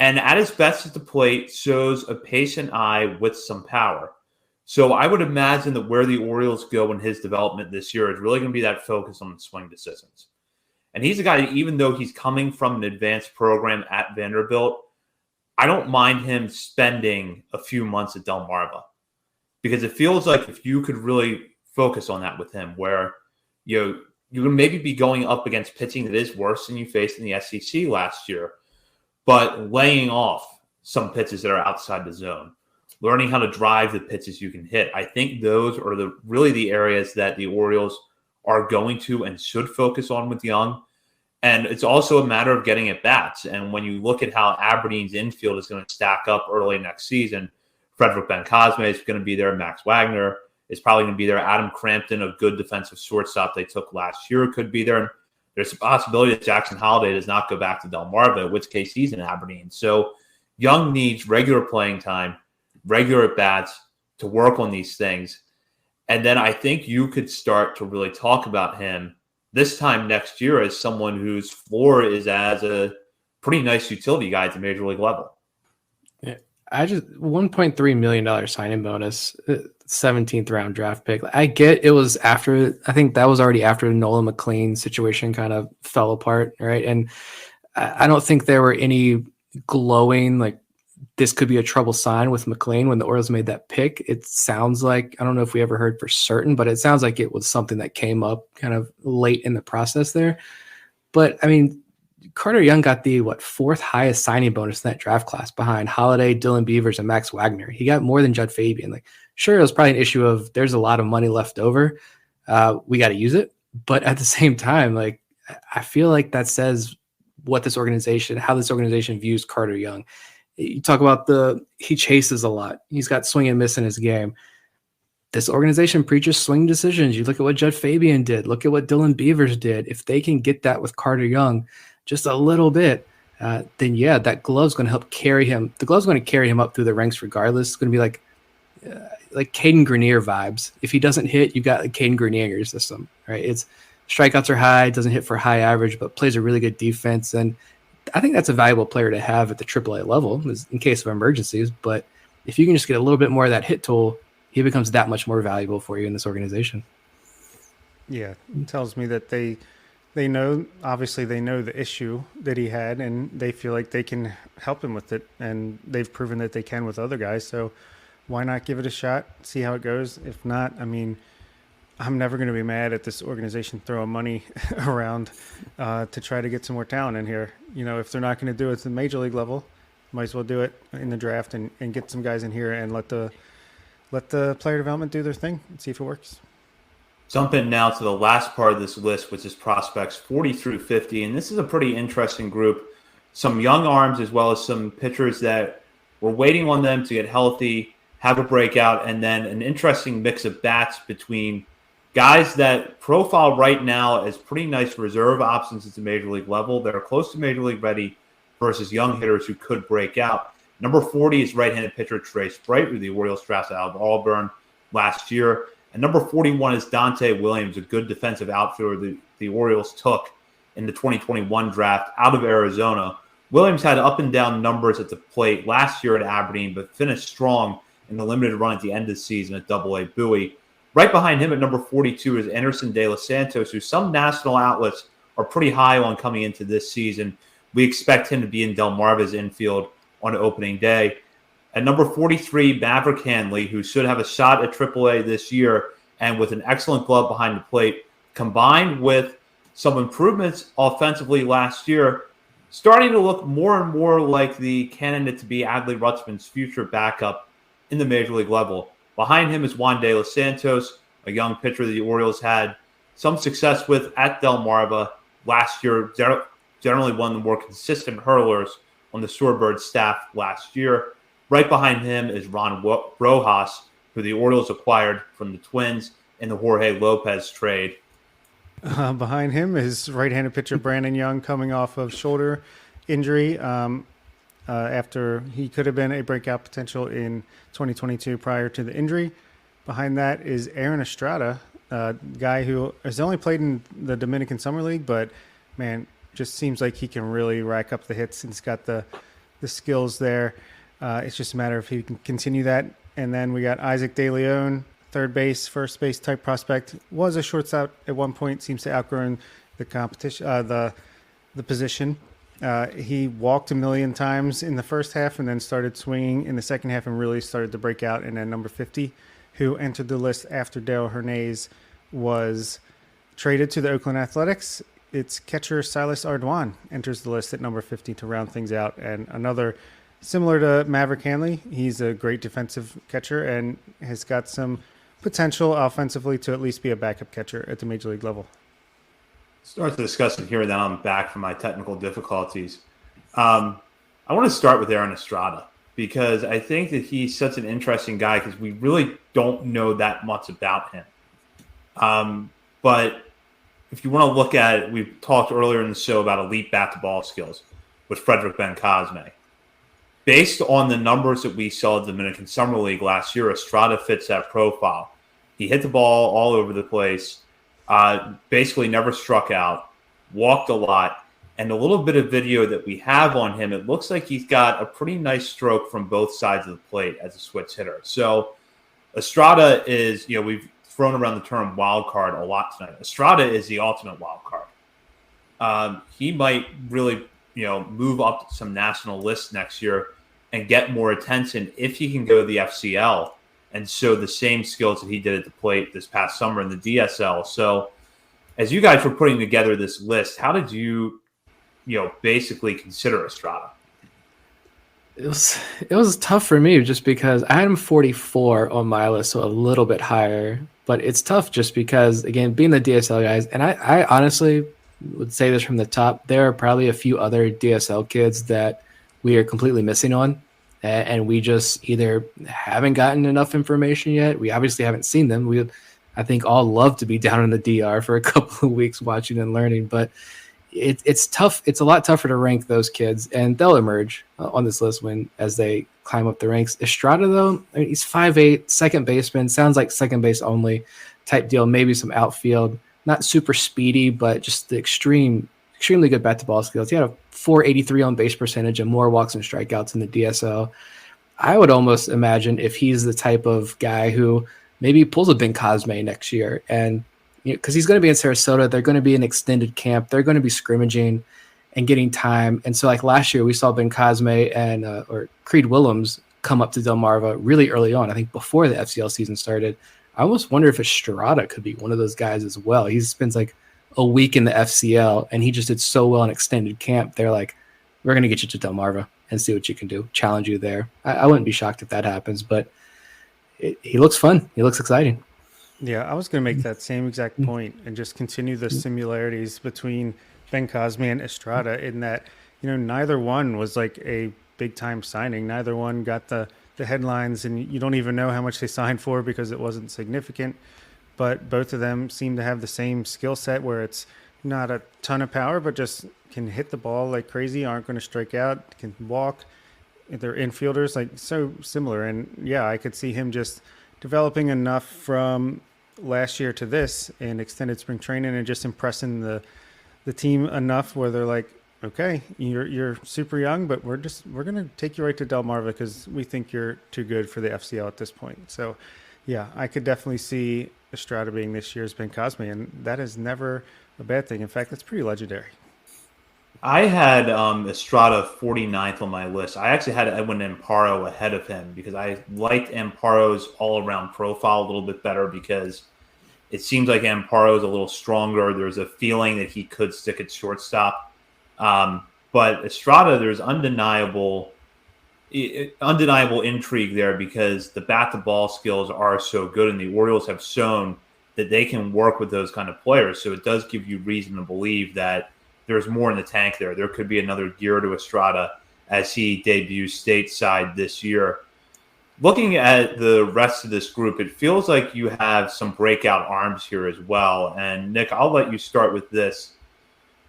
And at his best at the plate, shows a patient eye with some power. So I would imagine that where the Orioles go in his development this year is really going to be that focus on swing decisions. And he's a guy, even though he's coming from an advanced program at Vanderbilt, I don't mind him spending a few months at Delmarva because it feels like if you could really focus on that with him, where you can maybe be going up against pitching that is worse than you faced in the SEC last year, but laying off some pitches that are outside the zone, learning how to drive the pitches you can hit. I think those are really the areas that the Orioles are going to and should focus on with Young. And it's also a matter of getting at bats. And when you look at how Aberdeen's infield is going to stack up early next season, Frederick Ben-Cosme is going to be there. Max Wagner is probably going to be there. Adam Crampton, a good defensive shortstop they took last year, could be there. There's a possibility that Jackson Holliday does not go back to Delmarva, in which case he's in Aberdeen. So Young needs regular playing time, regular at-bats to work on these things. And then I think you could start to really talk about him this time next year as someone whose floor is as a pretty nice utility guy at the major league level. Yeah, $1.3 million signing bonus, 17th round draft pick. I get it was after, I think that was already after the Nolan McLean situation kind of fell apart, right? And I don't think there were any glowing, like, this could be a trouble sign with McLean when the Orioles made that pick. It sounds like, I don't know if we ever heard for certain, but it sounds like it was something that came up kind of late in the process there. But I mean, Carter Young got the fourth highest signing bonus in that draft class behind Holliday, Dylan Beavers, and Max Wagner. He got more than Judd Fabian. Like, sure, it was probably an issue of there's a lot of money left over. We got to use it. But at the same time, like, I feel like that says how this organization views Carter Young. You talk about he chases a lot. He's got swing and miss in his game. This organization preaches swing decisions. You look at what Judd Fabian did. Look at what Dylan Beavers did. If they can get that with Carter Young just a little bit, then yeah, that glove's going to help carry him. The glove's going to carry him up through the ranks regardless. It's going to be like Caden Grenier vibes. If he doesn't hit, you've got Caden Grenier in your system, right? It's strikeouts are high, doesn't hit for high average, but plays a really good defense. And I think that's a valuable player to have at the AAA level in case of emergencies. But if you can just get a little bit more of that hit tool, he becomes that much more valuable for you in this organization. Yeah, it tells me that they know, obviously they know the issue that he had, and they feel like they can help him with it. And they've proven that they can with other guys. So why not give it a shot, see how it goes? If not, I mean, I'm never going to be mad at this organization throwing money around to try to get some more talent in here. If they're not going to do it at the major league level, might as well do it in the draft and get some guys in here and let the player development do their thing and see if it works. Jump in now to the last part of this list, which is prospects 40 through 50. And this is a pretty interesting group. Some young arms as well as some pitchers that we're waiting on them to get healthy, have a breakout, and then an interesting mix of bats between guys that profile right now as pretty nice reserve options at the major league level that are close to major league ready versus young hitters who could break out. Number 40 is right-handed pitcher Trey Sprite, who the Orioles drafted out of Auburn last year. And number 41 is Dante Williams, a good defensive outfielder the Orioles took in the 2021 draft out of Arizona. Williams had up and down numbers at the plate last year at Aberdeen, but finished strong in the limited run at the end of the season at Double-A Bowie. Right behind him at number 42 is Anderson De Los Santos, who some national outlets are pretty high on coming into this season. We expect him to be in Delmarva's infield on opening day. At number 43, Maverick Hanley, who should have a shot at AAA this year, and with an excellent glove behind the plate, combined with some improvements offensively last year, starting to look more and more like the candidate to be Adley Rutschman's future backup in the major league level. Behind him is Juan De Los Santos, a young pitcher the Orioles had some success with at Delmarva last year, generally one of the more consistent hurlers on the Shorebird staff last year. Right behind him is Ron Rojas, who the Orioles acquired from the Twins in the Jorge Lopez trade. Behind him is right-handed pitcher Brandon Young, coming off of shoulder injury after he could have been a breakout potential in 2022 prior to the injury. Behind that is Aaron Estrada, a guy who has only played in the Dominican Summer League, but man, just seems like he can really rack up the hits and he's got the skills there. It's just a matter of if he can continue that. And then we got Isaac De Leon, third base, first base type prospect. Was a shortstop at one point, seems to outgrown the competition, the position. He walked a million times in the first half and then started swinging in the second half and really started to break out. And then number 50, who entered the list after Dale Hernandez was traded to the Oakland Athletics. It's catcher Silas Ardoin enters the list at number 50 to round things out. And another similar to Maverick Hanley, he's a great defensive catcher and has got some potential offensively to at least be a backup catcher at the major league level. Start the discussion here, then I'm back from my technical difficulties. I want to start with Aaron Estrada because I think that he's such an interesting guy because we really don't know that much about him. But if you want to look at it, we talked earlier in the show about elite bat-to-ball skills with Frederick Bencosme. Based on the numbers that we saw at the Dominican Summer League last year, Estrada fits that profile. He hit the ball all over the place, basically never struck out, walked a lot, and a little bit of video that we have on him, it looks like he's got a pretty nice stroke from both sides of the plate as a switch hitter. So Estrada is, we've thrown around the term wild card a lot tonight. Estrada is the ultimate wild card. He might really, move up some national lists next year and get more attention if he can go to the FCL and show the same skills that he did at the plate this past summer in the DSL. So as you guys were putting together this list, how did you, basically consider Estrada? It was tough for me just because I had him 44 on my list, so a little bit higher. But it's tough just because, again, being the DSL guys, and I honestly would say this from the top, there are probably a few other DSL kids that we are completely missing on. And we just either haven't gotten enough information yet. We obviously haven't seen them. We, I think, all love to be down in the DR for a couple of weeks watching and learning. But it's tough. It's a lot tougher to rank those kids. And they'll emerge on this list as they climb up the ranks. Estrada, though, he's 5'8", second baseman. Sounds like second base only type deal. Maybe some outfield. Not super speedy, but just the extremely good bat-to-ball skills. He had a .483 on base percentage and more walks and strikeouts in the DSL. I would almost imagine if he's the type of guy who maybe pulls a Bencosme next year, and because he's going to be in Sarasota, they're going to be in extended camp, they're going to be scrimmaging and getting time. And so, like last year, we saw Bencosme and or Creed Willems come up to Delmarva really early on. I think before the FCL season started. I almost wonder if Estrada could be one of those guys as well. He spends like a week in the FCL, and he just did so well in extended camp. They're like, we're going to get you to Delmarva and see what you can do, challenge you there. I wouldn't be shocked if that happens, but he looks fun. He looks exciting. Yeah, I was going to make that same exact point and just continue the similarities between Bencosme and Estrada in that, neither one was like a big-time signing. Neither one got the headlines, and you don't even know how much they signed for because it wasn't significant. But both of them seem to have the same skill set where it's not a ton of power, but just can hit the ball like crazy, aren't going to strike out, can walk. They're infielders, like so similar. And yeah, I could see him just developing enough from last year to this in extended spring training and just impressing the team enough where they're like, okay, you're super young, but we're going to take you right to Delmarva because we think you're too good for the FCL at this point. So Yeah, I could definitely see Estrada being this year's Ben Cosme, and that is never a bad thing. In fact, that's pretty legendary. I had Estrada 49th on my list. I actually had Edwin Amparo ahead of him because I liked Amparo's all-around profile a little bit better because it seems like Amparo is a little stronger. There's a feeling that he could stick at shortstop. But Estrada, there's undeniable intrigue there because the bat-to-ball skills are so good, and the Orioles have shown that they can work with those kind of players. So it does give you reason to believe that there's more in the tank there. There could be another gear to Estrada as he debuts stateside this year. Looking at the rest of this group, it feels like you have some breakout arms here as well. And Nick, I'll let you start with this.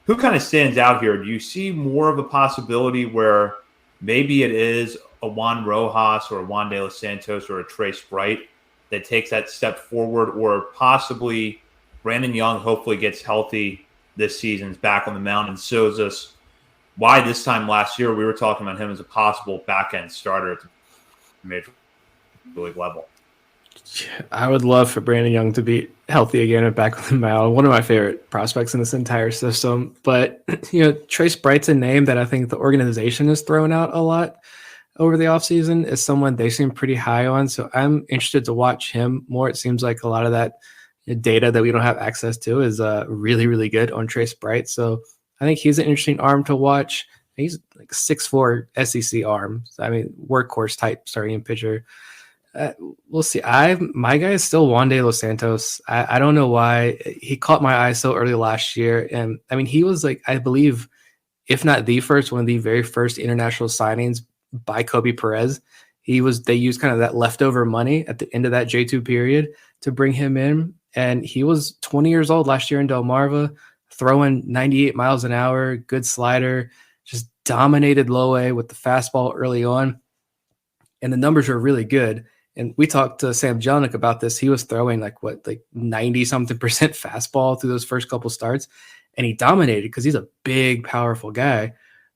Who kind of stands out here? Do you see more of a possibility where maybe it is a Juan Rojas or a Juan De Los Santos or a Trey Sprite that takes that step forward, or possibly Brandon Young hopefully gets healthy this season's back on the mound and shows us why this time last year we were talking about him as a possible back-end starter at the major league level. I would love for Brandon Young to be healthy again and back on the mound. One of my favorite prospects in this entire system. But, Trey Sprite's a name that I think the organization has thrown out a lot over the offseason as someone they seem pretty high on. So I'm interested to watch him more. It seems like a lot of that data that we don't have access to is really, really good on Trey Sprite. So I think he's an interesting arm to watch. He's like 6'4" SEC arm. I mean, workhorse type starting pitcher. We'll see. My guy is still Juan De Los Santos. I don't know why he caught my eye so early last year. And I mean, he was like, I believe, if not the first, one of the very first international signings by Kobe Perez. They used kind of that leftover money at the end of that J2 period to bring him in. And he was 20 years old last year in Delmarva, throwing 98 miles an hour, good slider, just dominated low A with the fastball early on. And the numbers are really good. And we talked to Sam Jelinek about this. He was throwing like 90-something% fastball through those first couple starts. And he dominated because he's a big, powerful guy.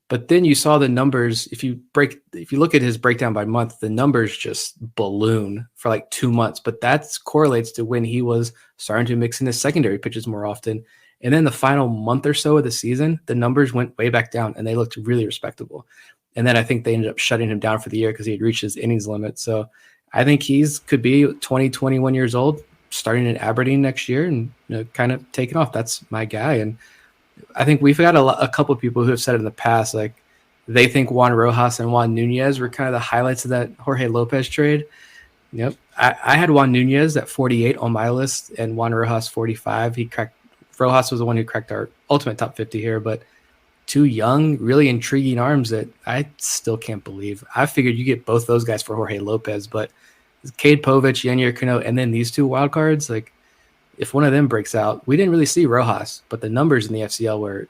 But then you saw the numbers. If you look at his breakdown by month, the numbers just balloon for like 2 months. But that correlates to when he was starting to mix in his secondary pitches more often. And then the final month or so of the season, the numbers went way back down and they looked really respectable. And then I think they ended up shutting him down for the year because he had reached his innings limit. So I think could be 20, 21 years old, starting in Aberdeen next year and kind of taking off. That's my guy. And I think we've got a couple of people who have said in the past, like they think Juan Rojas and Juan Nunez were kind of the highlights of that Jorge Lopez trade. Yep. I had Juan Nunez at 48 on my list and Juan Rojas 45. Rojas was the one who cracked our ultimate top 50 here, but two young, really intriguing arms that I still can't believe. I figured you get both those guys for Jorge Lopez, but Cade Povich, Yennier Cano, and then these two wild cards, like if one of them breaks out, we didn't really see Rojas, but the numbers in the FCL were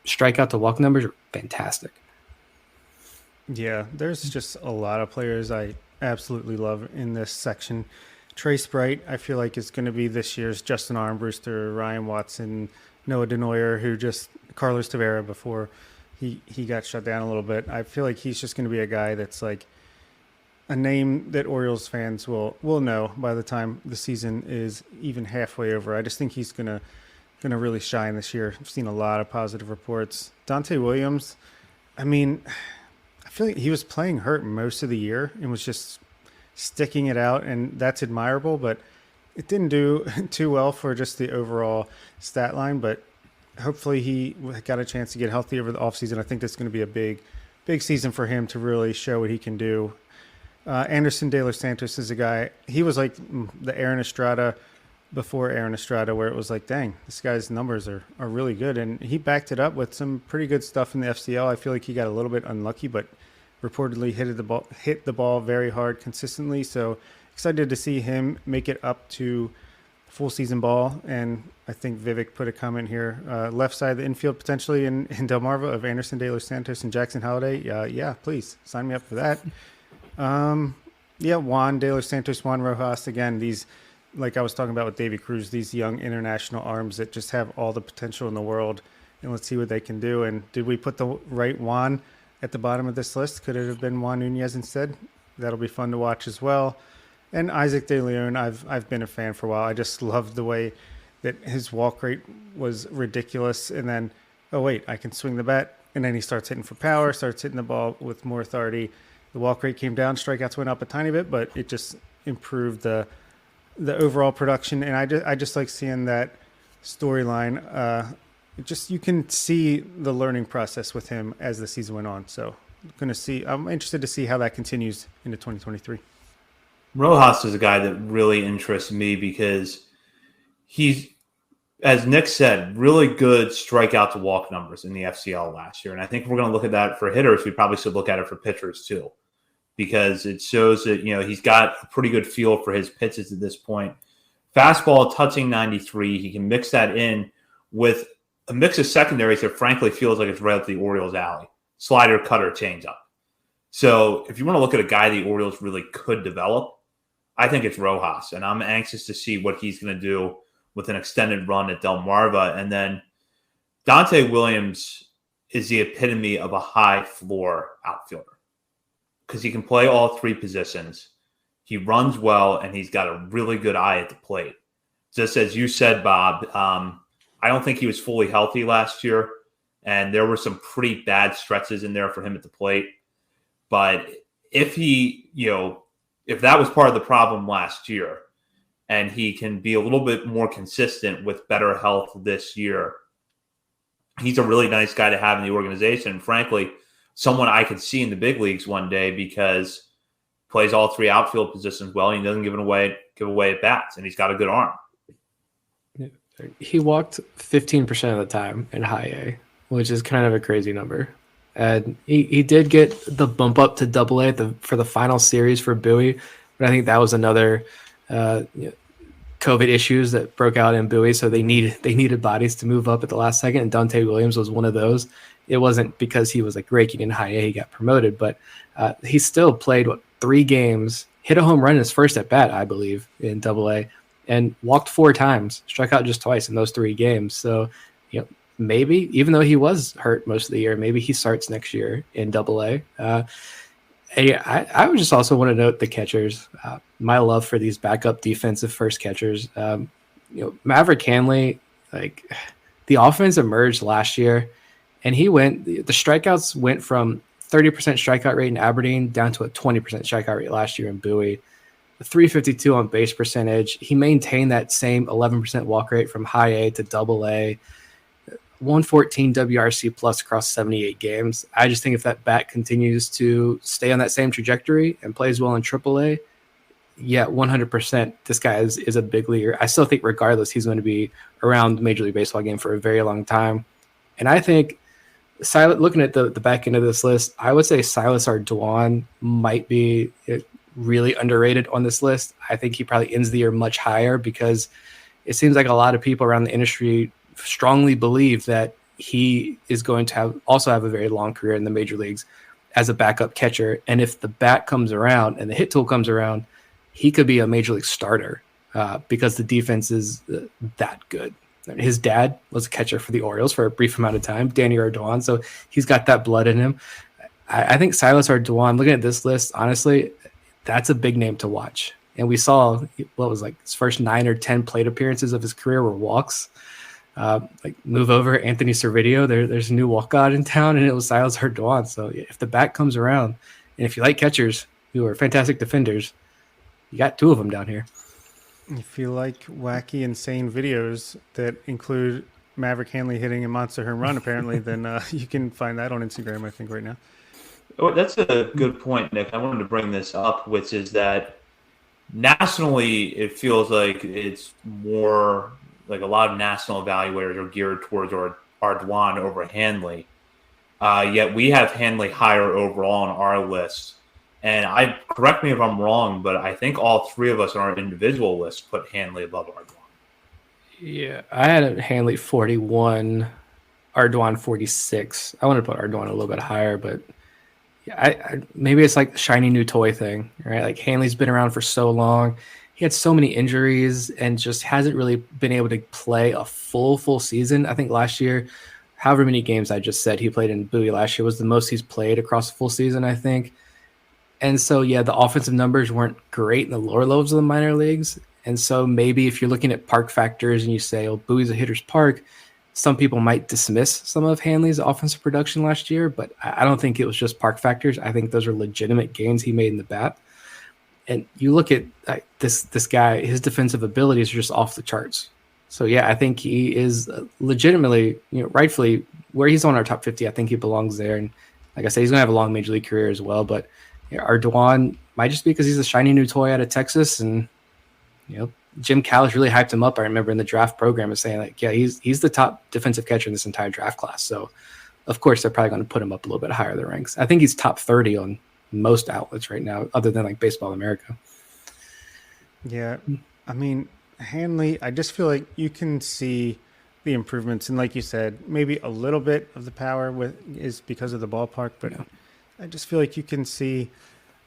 strikeout to walk numbers are fantastic. Yeah, there's just a lot of players I absolutely love in this section. Trey Sprite, I feel like is going to be this year's Justin Armbruster, Ryan Watson, Noah Denoyer, Carlos Tavera before he got shut down a little bit. I feel like he's just going to be a guy that's like a name that Orioles fans will know by the time the season is even halfway over. I just think he's gonna really shine this year. I've seen a lot of positive reports. Dante Williams, I mean, I feel like he was playing hurt most of the year and was just sticking it out, and that's admirable, but it didn't do too well for just the overall stat line. But hopefully he got a chance to get healthy over the offseason. I think that's going to be a big season for him to really show what he can do. Anderson De Los Santos is a guy, he was like the Aaron Estrada before Aaron Estrada, where it was like, dang, this guy's numbers are really good. And he backed it up with some pretty good stuff in the FCL. I feel like he got a little bit unlucky, but reportedly hit the ball very hard consistently. So excited to see him make it up to full season ball. And I think Vivek put a comment here, left side of the infield potentially in Delmarva of Anderson De Los Santos and Jackson Holliday. Yeah, please sign me up for that. Juan De Los Santos, Juan Rojas, again, these, like I was talking about with Davey Cruz, these young international arms that just have all the potential in the world, and let's see what they can do. And did we put the right Juan at the bottom of this list? Could it have been Juan Nunez instead? That'll be fun to watch as well. And Isaac De Leon, I've been a fan for a while. I just loved the way that his walk rate was ridiculous. And then, oh wait, I can swing the bat. And then he starts hitting for power, starts hitting the ball with more authority. The walk rate came down, strikeouts went up a tiny bit, but it just improved the overall production. And I just like seeing that storyline. You can see the learning process with him as the season went on. So I'm interested to see how that continues into 2023. Rojas is a guy that really interests me because he's, as Nick said, really good strikeout to walk numbers in the FCL last year. And I think if we're going to look at that for hitters, we probably should look at it for pitchers too, because it shows that, he's got a pretty good feel for his pitches at this point. Fastball touching 93. He can mix that in with a mix of secondaries that frankly feels like it's right up the Orioles' alley. Slider, cutter, changeup. So if you want to look at a guy the Orioles really could develop, I think it's Rojas, and I'm anxious to see what he's going to do with an extended run at Delmarva. And then Dante Williams is the epitome of a high floor outfielder because he can play all three positions. He runs well, and he's got a really good eye at the plate. Just as you said, Bob, I don't think he was fully healthy last year, and there were some pretty bad stretches in there for him at the plate. But if he, if that was part of the problem last year, and he can be a little bit more consistent with better health this year, he's a really nice guy to have in the organization. And frankly, someone I could see in the big leagues one day because he plays all three outfield positions well, and he doesn't give away at bats, and he's got a good arm. He walked 15% of the time in high A, which is kind of a crazy number. And he did get the bump up to Double A for the final series for Bowie, but I think that was another COVID issues that broke out in Bowie, so they needed bodies to move up at the last second, and Dante Williams was one of those. It wasn't because he was like raking in high A he got promoted, but he still played 3 games, hit a home run in his first at bat, I believe, in Double A, and walked 4 times, struck out just twice in those 3 games. So maybe, even though he was hurt most of the year, maybe he starts next year in Double A. I would just also want to note the catchers. My love for these backup defensive first catchers. Maverick Hanley, like the offense emerged last year, and the strikeouts went from 30% strikeout rate in Aberdeen down to a 20% strikeout rate last year in Bowie. 352 on base percentage. He maintained that same 11% walk rate from high A to Double A. 114 WRC plus across 78 games. I just think if that bat continues to stay on that same trajectory and plays well in AAA, 100%, this guy is a big leaguer. I still think regardless, he's going to be around the Major League Baseball game for a very long time. And I think, looking at the back end of this list, I would say Silas Ardoin might be really underrated on this list. I think he probably ends the year much higher because it seems like a lot of people around the industry strongly believe that he is going to also have a very long career in the major leagues as a backup catcher. And if the bat comes around and the hit tool comes around, he could be a major league starter because the defense is that good. His dad was a catcher for the Orioles for a brief amount of time, Danny Ardoin, so he's got that blood in him. I think Silas Ardoin, looking at this list, honestly, that's a big name to watch. And we saw his first 9 or 10 plate appearances of his career were walks. Move over Anthony Servideo. There's a new walk god in town, and it was Silas Ardoin. So if the bat comes around, and if you like catchers who are fantastic defenders, you got 2 of them down here. If you like wacky, insane videos that include Maverick Hanley hitting a monster home run, apparently, then you can find that on Instagram, I think, right now. Oh, that's a good point, Nick. I wanted to bring this up, which is that nationally, it feels like it's more like a lot of national evaluators are geared towards Ardoin over Hanley. Yet we have Hanley higher overall on our list. And correct me if I'm wrong, but I think all 3 of us on our individual list put Hanley above Ardoin. Yeah, I had Hanley 41, Ardoin 46. I want to put Ardoin a little bit higher, but I maybe it's like the shiny new toy thing, right? Like Hanley's been around for so long. He had so many injuries and just hasn't really been able to play a full season. I think last year, however many games I just said he played in Bowie last year was the most he's played across a full season, I think. And so, yeah, the offensive numbers weren't great in the lower levels of the minor leagues. And so maybe if you're looking at park factors and you say, oh, Bowie's a hitter's park, some people might dismiss some of Hanley's offensive production last year, but I don't think it was just park factors. I think those are legitimate gains he made in the bat. And you look at this guy, his defensive abilities are just off the charts. So, yeah, I think he is legitimately, rightfully, where he's on our top 50, I think he belongs there. And like I said, he's going to have a long major league career as well. But Ardoin might just be because he's a shiny new toy out of Texas. And, Jim Callis really hyped him up. I remember in the draft program is saying, like, yeah, he's the top defensive catcher in this entire draft class. So, of course, they're probably going to put him up a little bit higher the ranks. I think he's top 30 on most outlets right now, other than like Baseball America. Yeah, I mean, Hanley, I just feel like you can see the improvements, and like you said, maybe a little bit of the power is because of the ballpark, but I just feel like you can see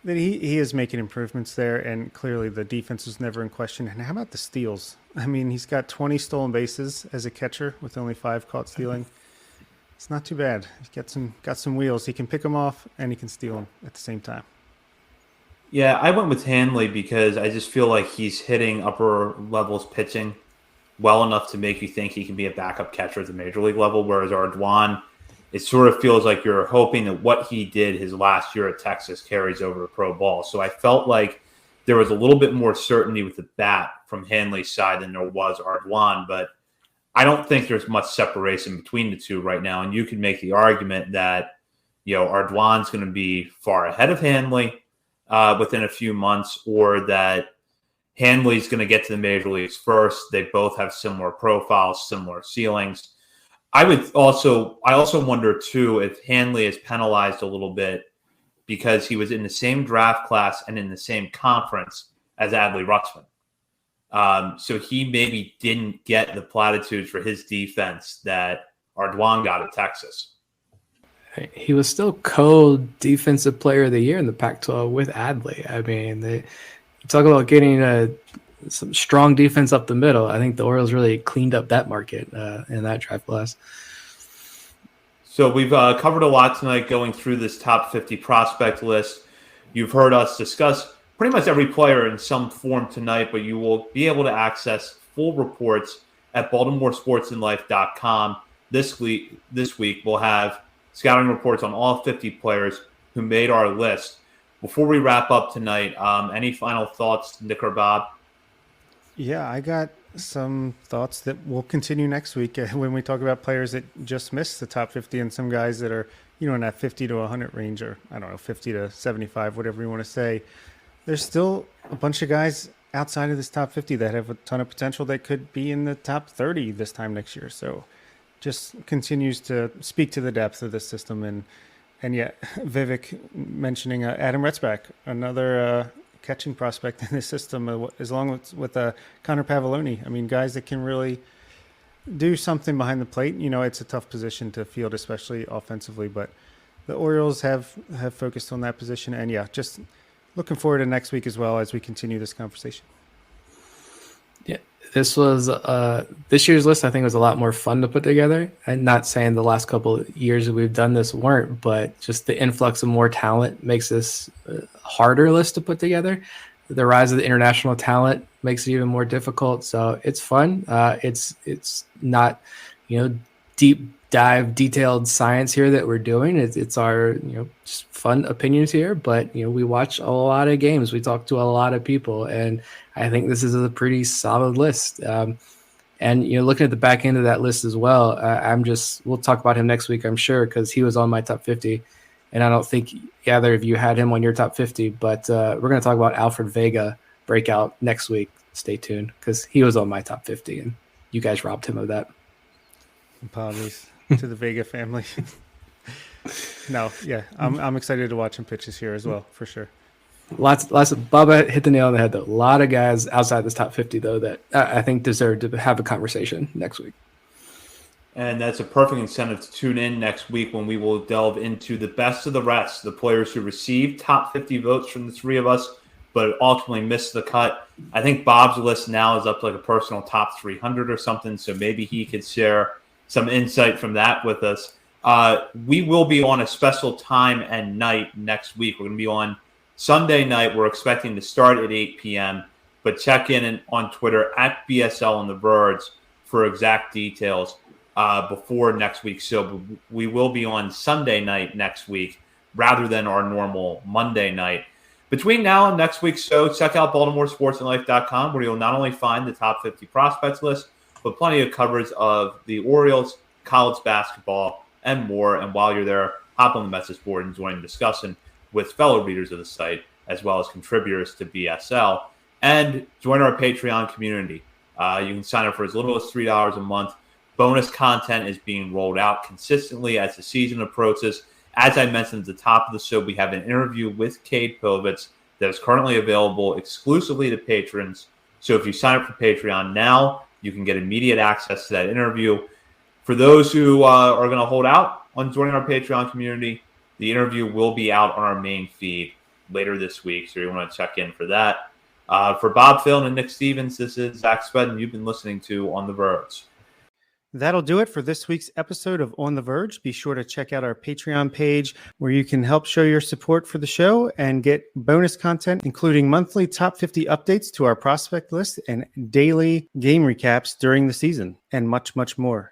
that he is making improvements there, and clearly the defense was never in question. And how about the steals? I mean, he's got 20 stolen bases as a catcher with only 5 caught stealing. It's not too bad. He's got some wheels. He can pick them off and he can steal them at the same time. Yeah, I went with Hanley because I just feel like he's hitting upper levels pitching well enough to make you think he can be a backup catcher at the major league level, whereas Ardoin, it sort of feels like you're hoping that what he did his last year at Texas carries over to pro ball. So I felt like there was a little bit more certainty with the bat from Hanley's side than there was Ardoin, but I don't think there's much separation between the two right now. And you can make the argument that, Ardoin's going to be far ahead of Hanley within a few months, or that Hanley's going to get to the major leagues first. They both have similar profiles, similar ceilings. I also wonder too if Hanley is penalized a little bit because he was in the same draft class and in the same conference as Adley Rutschman. So he maybe didn't get the platitudes for his defense that Ardoin got at Texas. He was still co-defensive player of the year in the Pac-12 with Adley. I mean, you talk about getting some strong defense up the middle. I think the Orioles really cleaned up that market in that draft class. So we've covered a lot tonight going through this top 50 prospect list. You've heard us discuss pretty much every player in some form tonight, but you will be able to access full reports at BaltimoreSportsAndLife.com. This week we'll have scouting reports on all 50 players who made our list. Before we wrap up tonight, any final thoughts, Nick or Bob? Yeah, I got some thoughts that will continue next week when we talk about players that just missed the top 50 and some guys that are, in that 50 to 100 range, or I don't know, 50 to 75, whatever you want to say. There's still a bunch of guys outside of this top 50 that have a ton of potential that could be in the top 30 this time next year. So just continues to speak to the depth of this system. And yet Vivek mentioning Adam Retzbach, another catching prospect in this system, as long with Connor Pavoloni. I mean, guys that can really do something behind the plate. It's a tough position to field, especially offensively, but the Orioles have focused on that position. And yeah, just looking forward to next week as well as we continue this conversation. Yeah, this was this year's list. I think was a lot more fun to put together. I'm not saying the last couple of years that we've done this weren't, but just the influx of more talent makes this a harder list to put together. The rise of the international talent makes it even more difficult. So it's fun. It's not, deep dive, detailed science here that we're doing. It's our, just fun opinions here. But, we watch a lot of games. We talk to a lot of people. And I think this is a pretty solid list. And, looking at the back end of that list as well, we'll talk about him next week, I'm sure, because he was on my top 50. And I don't think either of you had him on your top 50. But we're going to talk about Alfred Vega breakout next week. Stay tuned, because he was on my top 50, and you guys robbed him of that. Apologies to the Vega family. No, yeah, I'm excited to watch him pitch this year as well, for sure. Lots of Bubba hit the nail on the head, though. A lot of guys outside this top 50, though, that I think deserve to have a conversation next week. And that's a perfect incentive to tune in next week when we will delve into the best of the rest, the players who received top 50 votes from the three of us, but ultimately missed the cut. I think Bob's list now is up to like a personal top 300 or something, so maybe he could share some insight from that with us. We will be on a special time and night next week. We're going to be on Sunday night, we're expecting to start at 8 p.m., but check in on Twitter at BSL on the Verge for exact details before next week's show. We will be on Sunday night next week rather than our normal Monday night. Between now and next week's show, check out BaltimoreSportsAndLife.com, where you'll not only find the top 50 prospects list, but plenty of coverage of the Orioles, college basketball, and more. And while you're there, hop on the message board and join the discussion with fellow readers of the site, as well as contributors to BSL. And join our Patreon community. You can sign up for as little as $3 a month. Bonus content is being rolled out consistently as the season approaches. As I mentioned at the top of the show, we have an interview with Cade Povitz that is currently available exclusively to patrons. So if you sign up for Patreon now, you can get immediate access to that interview. For those who are going to hold out on joining our Patreon community, the interview will be out on our main feed later this week. So you want to check in for that. For Bob Phil and Nick Stevens, this is Zach Spedden. You've been listening to On the Verge. That'll do it for this week's episode of On the Verge. Be sure to check out our Patreon page where you can help show your support for the show and get bonus content, including monthly top 50 updates to our prospect list and daily game recaps during the season, and much, much more.